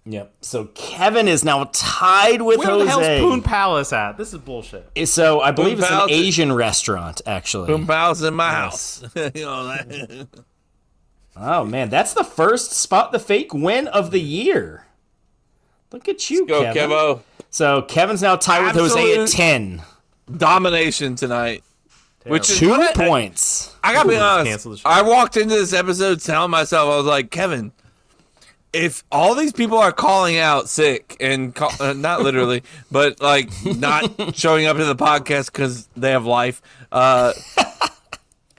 Speaker 2: yep. So Kevin is now tied with
Speaker 1: Where
Speaker 2: Jose.
Speaker 1: the hell's Poon Palace at? This is bullshit.
Speaker 2: So I believe
Speaker 3: Poon
Speaker 2: it's an
Speaker 3: Palace-
Speaker 2: Asian restaurant, actually.
Speaker 3: Boom Palace in my house. You know that.
Speaker 2: Oh man, that's the first Spot the Fake win of the year. Look at you,
Speaker 3: Go,
Speaker 2: Kevin.
Speaker 3: Kevo.
Speaker 2: So Kevin's now tied with Jose at
Speaker 3: Absolute
Speaker 2: 10.
Speaker 3: Domination tonight. Which is
Speaker 2: 2
Speaker 3: what
Speaker 2: points.
Speaker 3: I gotta be
Speaker 1: Cancel the
Speaker 3: honest.
Speaker 1: show.
Speaker 3: I walked into this episode telling myself, I was like, Kevin, if all these people are calling out sick and not literally, but like not showing up to the podcast because they have life,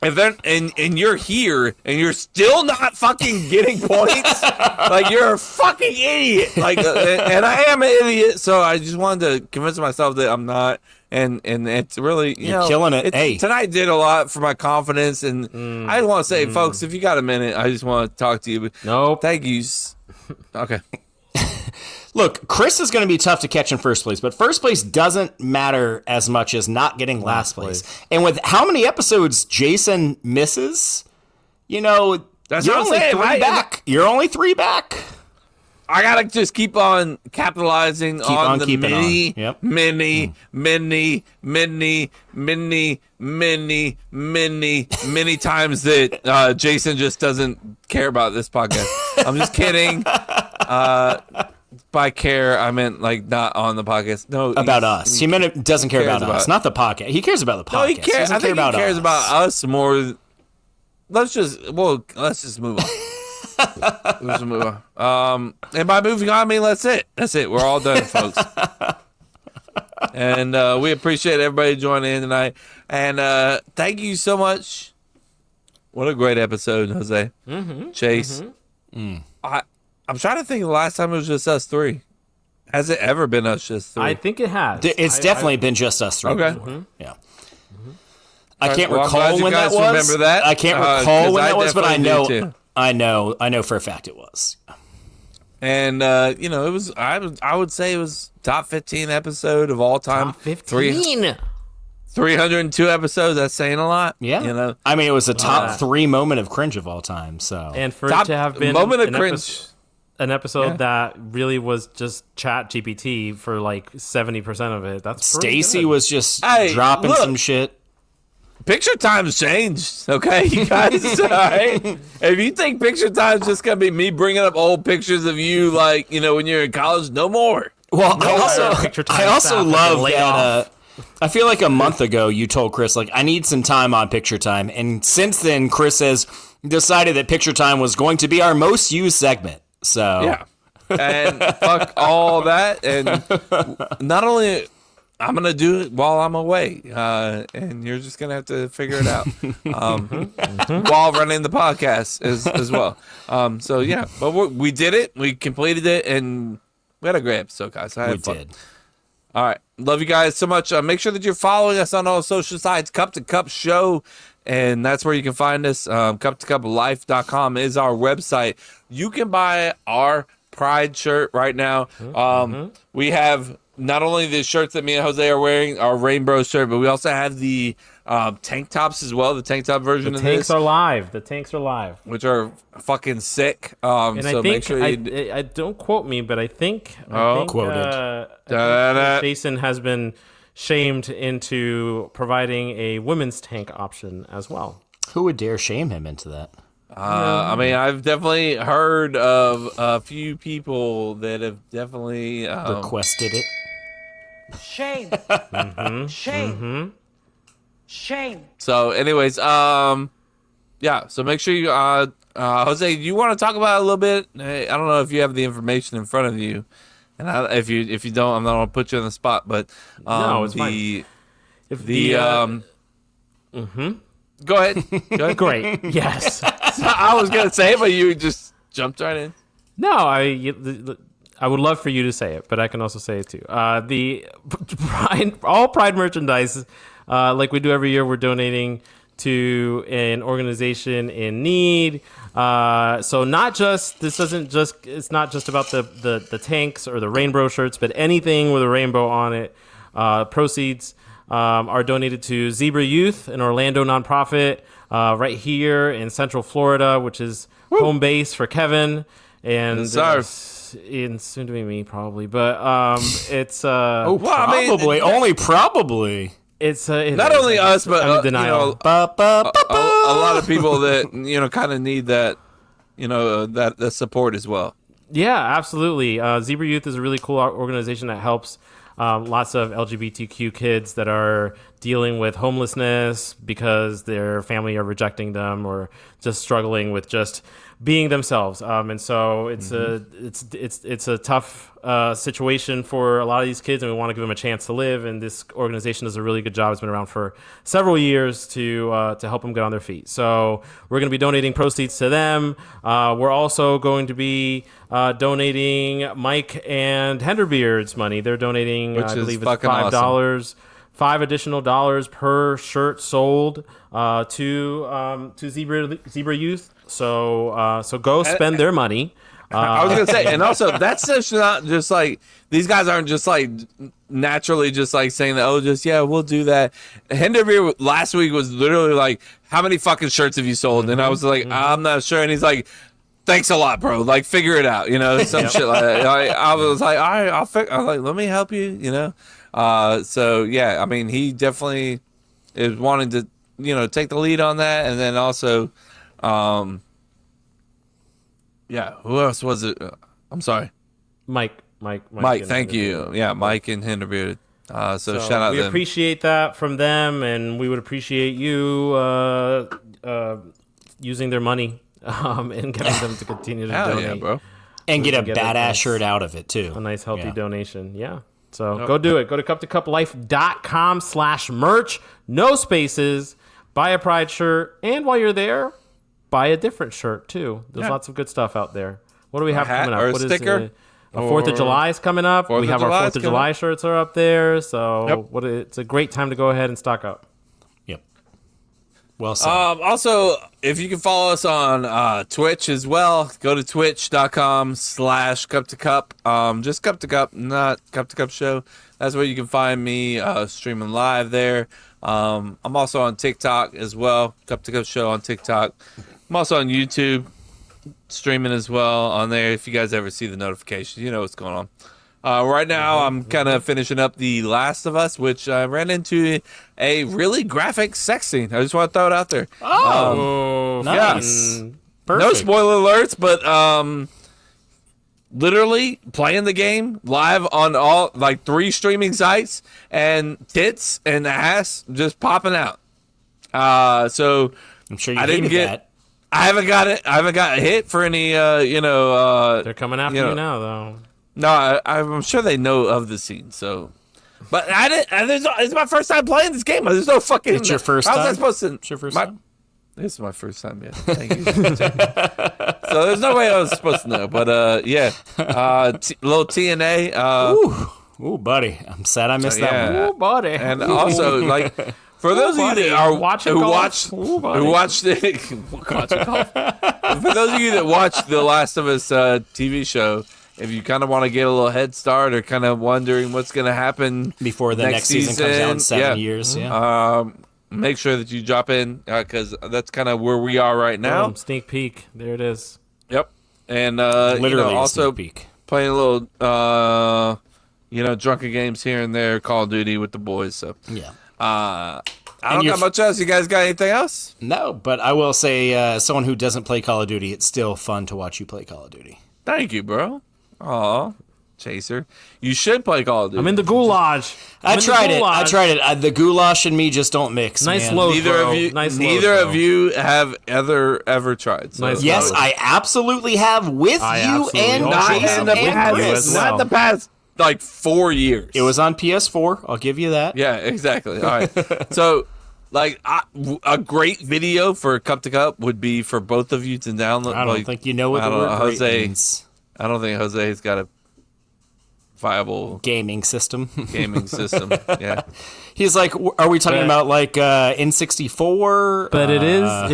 Speaker 3: if they're and you're here and you're still not fucking getting points, like you're a fucking idiot. Like, and I am an idiot, so I just wanted to convince myself that I'm not. And it's really
Speaker 2: You're killing it. Hey.
Speaker 3: Tonight did a lot for my confidence, and I just want to say, folks, if you got a minute, I just want to talk to you.
Speaker 1: Nope.
Speaker 3: Thank you. Okay.
Speaker 2: Look, Chris is going to be tough to catch in first place, but first place doesn't matter as much as not getting last place. And with how many episodes Jason misses, you know,
Speaker 3: That's
Speaker 2: you're
Speaker 3: what I'm
Speaker 2: only
Speaker 3: saying,
Speaker 2: 3
Speaker 3: right?
Speaker 2: back. You're only 3 back.
Speaker 3: I gotta just keep on capitalizing on the many, many times that Jason just doesn't care about this podcast. I'm just kidding. By care, I meant like not on the podcast. No,
Speaker 2: About us. He meant it doesn't care about us, not the podcast. He cares about the podcast.
Speaker 3: No, he cares.
Speaker 2: Doesn't
Speaker 3: I think
Speaker 2: care about
Speaker 3: he cares
Speaker 2: us.
Speaker 3: about us more. Let's just move on. Let's move on. And by moving on, I mean that's it. That's it. We're all done, folks. And we appreciate everybody joining in tonight. And thank you so much. What a great episode, Jose. Chase. I'm trying to think of the last time it was just us 3. Has it ever been us just 3?
Speaker 1: I think it has.
Speaker 2: It's definitely been just us 3.
Speaker 3: Okay.
Speaker 2: Yeah. I can't
Speaker 3: Well, I'm glad
Speaker 2: recall
Speaker 3: you
Speaker 2: when that
Speaker 3: guys
Speaker 2: was.
Speaker 3: remember that,
Speaker 2: I can't
Speaker 3: 'cause
Speaker 2: recall when
Speaker 3: I
Speaker 2: that was, but I
Speaker 3: definitely do,
Speaker 2: know,
Speaker 3: too.
Speaker 2: I know for a fact it was.
Speaker 3: And you know, it was. I would say it was top 15 episode of all time.
Speaker 1: Top 15.
Speaker 3: 302 episodes. That's saying a lot.
Speaker 2: Yeah.
Speaker 3: You know,
Speaker 2: I mean, it was a top 3 moment of cringe of all time. So
Speaker 1: And for
Speaker 3: top
Speaker 1: it to have been
Speaker 3: moment of
Speaker 1: an
Speaker 3: cringe.
Speaker 1: an episode that really was just Chat GPT for like 70% of it. That's pretty
Speaker 2: Stacy
Speaker 1: good.
Speaker 2: was just
Speaker 3: Hey,
Speaker 2: dropping
Speaker 3: look.
Speaker 2: some shit.
Speaker 3: Picture time's changed. Okay, you guys. All right. If you think picture time's just gonna be me bringing up old pictures of you, like you know, when you're in college, no more.
Speaker 2: Well,
Speaker 1: Picture time
Speaker 2: I also
Speaker 1: staff has
Speaker 2: love
Speaker 1: been laid
Speaker 2: that.
Speaker 1: off.
Speaker 2: I feel like a month ago you told Chris like I need some time on Picture Time, and since then Chris has decided that Picture Time was going to be our most used segment. So
Speaker 3: Yeah. And fuck all that. And not only I'm gonna do it while I'm away, and you're just gonna have to figure it out while running the podcast as well. So yeah, but we did it. We completed it, and we had a great episode, guys. I had
Speaker 2: we
Speaker 3: fun.
Speaker 2: did.
Speaker 3: All right. Love you guys so much. Make sure that you're following us on all social sites, Cup to Cup Show. And that's where you can find us. Cup2cuplife.com is our website. You can buy our Pride shirt right now. We have not only the shirts that me and Jose are wearing, our rainbow shirt, but we also have the tank tops as well. The tank top version of
Speaker 1: tanks
Speaker 3: this,
Speaker 1: are live. The tanks are live,
Speaker 3: which are fucking sick.
Speaker 1: and
Speaker 3: so
Speaker 1: I think
Speaker 3: make sure
Speaker 1: I don't quote me, but I think
Speaker 2: quoted.
Speaker 1: Jason has been shamed into providing a women's tank option as well.
Speaker 2: Who would dare shame him into that?
Speaker 3: I mean, I've definitely heard of a few people that have definitely
Speaker 2: Requested it.
Speaker 9: Shame. Shame. Shame.
Speaker 3: So, anyways, yeah. So make sure you, Jose, do you want to talk about it a little bit? I don't know if you have the information in front of you, and if you don't, I'm not gonna put you on the spot. But
Speaker 1: No, it's fine. If
Speaker 3: Go ahead.
Speaker 1: Great. Yes.
Speaker 3: I was gonna say it, but you just jumped right in.
Speaker 1: No, I would love for you to say it, but I can also say it too. The all Pride merchandise, like we do every year, we're donating to an organization in need. So it's not just about the tanks or the rainbow shirts, but anything with a rainbow on it. Proceeds are donated to Zebra Youth, an Orlando nonprofit right here in Central Florida, which is home base for Kevin and soon to be me probably, but it's
Speaker 2: Probably only probably.
Speaker 1: It's
Speaker 3: not only us, but
Speaker 1: I'm in denial.
Speaker 3: A lot of people that kind of need that, that support as well.
Speaker 1: Yeah, absolutely. Zebra Youth is a really cool organization that helps lots of LGBTQ kids that are dealing with homelessness because their family are rejecting them or just struggling with just being themselves. And so it's a tough situation for a lot of these kids, and we want to give them a chance to live. And this organization does a really good job. It's been around for several years to help them get on their feet. So we're going to be donating proceeds to them. We're also going to be donating Mike and Henderbeard's money. They're donating,
Speaker 3: Which
Speaker 1: I
Speaker 3: is
Speaker 1: believe it's
Speaker 3: fucking
Speaker 1: $5.
Speaker 3: awesome.
Speaker 1: $5 additional per shirt sold to Zebra Youth. So go spend their money.
Speaker 3: I was gonna say, and also that's just not just like these guys aren't just like naturally just like saying that we'll do that. Henderbeard last week was literally like, how many fucking shirts have you sold? And I was like, I'm not sure, and he's like, thanks a lot, bro. Like, figure it out, some shit like that. I was like, all right, I was like, let me help you, So yeah, I mean, he definitely is wanting to, take the lead on that, and then also, yeah, who else was it? I'm sorry,
Speaker 1: Mike.
Speaker 3: Thank you. Yeah, Mike and Henderbeard. So shout out.
Speaker 1: We appreciate that from them, and we would appreciate you using their money and getting them to continue to donate.
Speaker 3: Yeah, bro.
Speaker 2: And get a badass shirt out of it too.
Speaker 1: A nice healthy donation. Yeah. So go do it. Go to cuptocuplife.com/merch. No spaces. Buy a Pride shirt, and while you're there, buy a different shirt too. There's lots of good stuff out there. What do we have coming up?
Speaker 3: Or a
Speaker 1: what
Speaker 3: sticker?
Speaker 1: Is it? 4th of July is coming up. We have our 4th of July shirts are up there. So it's a great time to go ahead and stock up.
Speaker 2: Yep. Well said.
Speaker 3: Also, if you can follow us on Twitch as well, go to twitch.com/cup2cup. Just Cup to Cup, not Cup to Cup Show. That's where you can find me streaming live there. I'm also on TikTok as well, Cup to Cup Show on TikTok. I'm also on YouTube, streaming as well on there. If you guys ever see the notifications, you know what's going on. Right now, I'm kind of finishing up The Last of Us, which I ran into a really graphic sex scene. I just want to throw it out there.
Speaker 2: Nice.
Speaker 3: Yeah.
Speaker 2: Perfect.
Speaker 3: No spoiler alerts, but literally playing the game live on all 3 streaming sites, and tits and ass just popping out. So
Speaker 2: I'm sure you
Speaker 3: I didn't
Speaker 2: hated
Speaker 3: get
Speaker 2: that.
Speaker 3: I haven't got it. I haven't got hit for any.
Speaker 1: They're coming after you now, though.
Speaker 3: No, I'm sure they know of the scene. So, but I didn't. It's my first time playing this game. There's no fucking.
Speaker 2: It's your first time.
Speaker 3: How's that supposed to?
Speaker 2: It's your first time.
Speaker 3: This is my first time. Yeah. Thank you. So there's no way I was supposed to know. But yeah, little TNA.
Speaker 2: Ooh, buddy. I'm sad I missed that one.
Speaker 1: Ooh, buddy.
Speaker 3: And also for those of you that are who watched for those of you that watched the Last of Us TV show, if you kind of want to get a little head start or kind of wondering what's going to happen
Speaker 2: before the next season comes out in 7 years. Yeah.
Speaker 3: Make sure that you drop in because that's kind of where we are right now.
Speaker 1: Sneak peek. There it is.
Speaker 3: Yep. And
Speaker 2: literally
Speaker 3: also
Speaker 2: a sneak peek.
Speaker 3: Playing a little, drunken games here and there, Call of Duty with the boys. So
Speaker 2: yeah.
Speaker 3: I don't got much else. You guys got anything else?
Speaker 2: No, but I will say, as someone who doesn't play Call of Duty, it's still fun to watch you play Call of Duty.
Speaker 3: Thank you, bro. Aw, Chaser. You should play Call of Duty.
Speaker 1: I'm in the goulash.
Speaker 2: I tried it. The goulash and me just don't mix.
Speaker 1: Nice
Speaker 2: man.
Speaker 1: load,
Speaker 3: Neither
Speaker 1: bro.
Speaker 3: of you,
Speaker 1: Nice
Speaker 3: neither
Speaker 1: load,
Speaker 3: of you have ever tried. So.
Speaker 1: Nice
Speaker 2: Yes, I absolutely have with you and Jason and Chris.
Speaker 3: Not the past like 4 years.
Speaker 2: It was on PS4. I'll give you that.
Speaker 3: Yeah, exactly. All right. So, like, a great video for Cup to Cup would be for both of you to download.
Speaker 2: I don't think you know what the word great means.
Speaker 3: I don't think Jose's got a viable
Speaker 2: gaming system.
Speaker 3: Yeah.
Speaker 2: He's like, are we talking about like N64?
Speaker 1: But it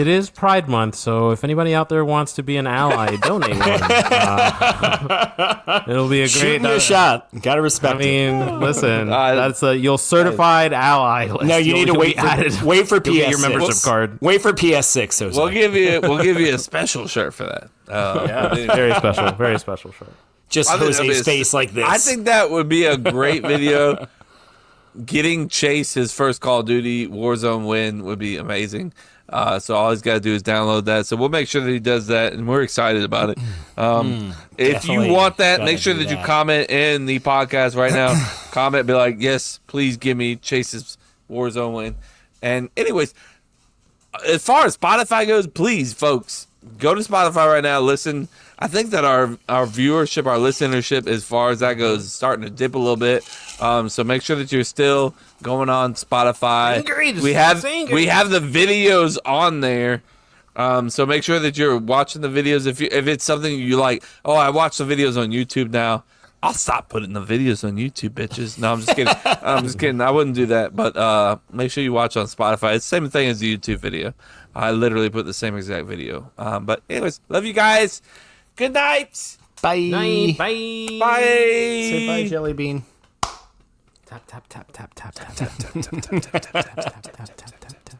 Speaker 1: is Pride Month, so if anybody out there wants to be an ally, donate one. It'll be a
Speaker 2: Shoot
Speaker 1: great
Speaker 2: me a shot. Gotta respect
Speaker 1: it. Listen, that's you'll certified ally list.
Speaker 2: No, you need to wait for PS6.
Speaker 1: Your membership card.
Speaker 2: Wait for PS6. Jose.
Speaker 3: We'll give you a special shirt for that.
Speaker 1: Very special shirt.
Speaker 2: Just Jose's face like this.
Speaker 3: I think that would be a great video. Getting Chase his first Call of Duty Warzone win would be amazing. So all he's got to do is download that. So we'll make sure that he does that, and we're excited about it. If you want that, make sure that you comment in the podcast right now. Comment, be like, yes, please give me Chase's Warzone win. And anyways, as far as Spotify goes, please, folks, go to Spotify right now. Listen. I think that our viewership, our listenership, as far as that goes, is starting to dip a little bit. So make sure that you're still going on Spotify. We have the videos on there. So make sure that you're watching the videos. If it's something you like, I watch the videos on YouTube now. I'll stop putting the videos on YouTube, bitches. No, I'm just kidding. I wouldn't do that. But make sure you watch on Spotify. It's the same thing as the YouTube video. I literally put the same exact video. But anyways, love you guys. Good night.
Speaker 2: Bye.
Speaker 1: Night. Bye.
Speaker 3: Bye.
Speaker 2: Say bye, Jelly Bean.
Speaker 1: Tap tap tap tap tap tap tap tap tap tap tap tap tap tap tap tap tap.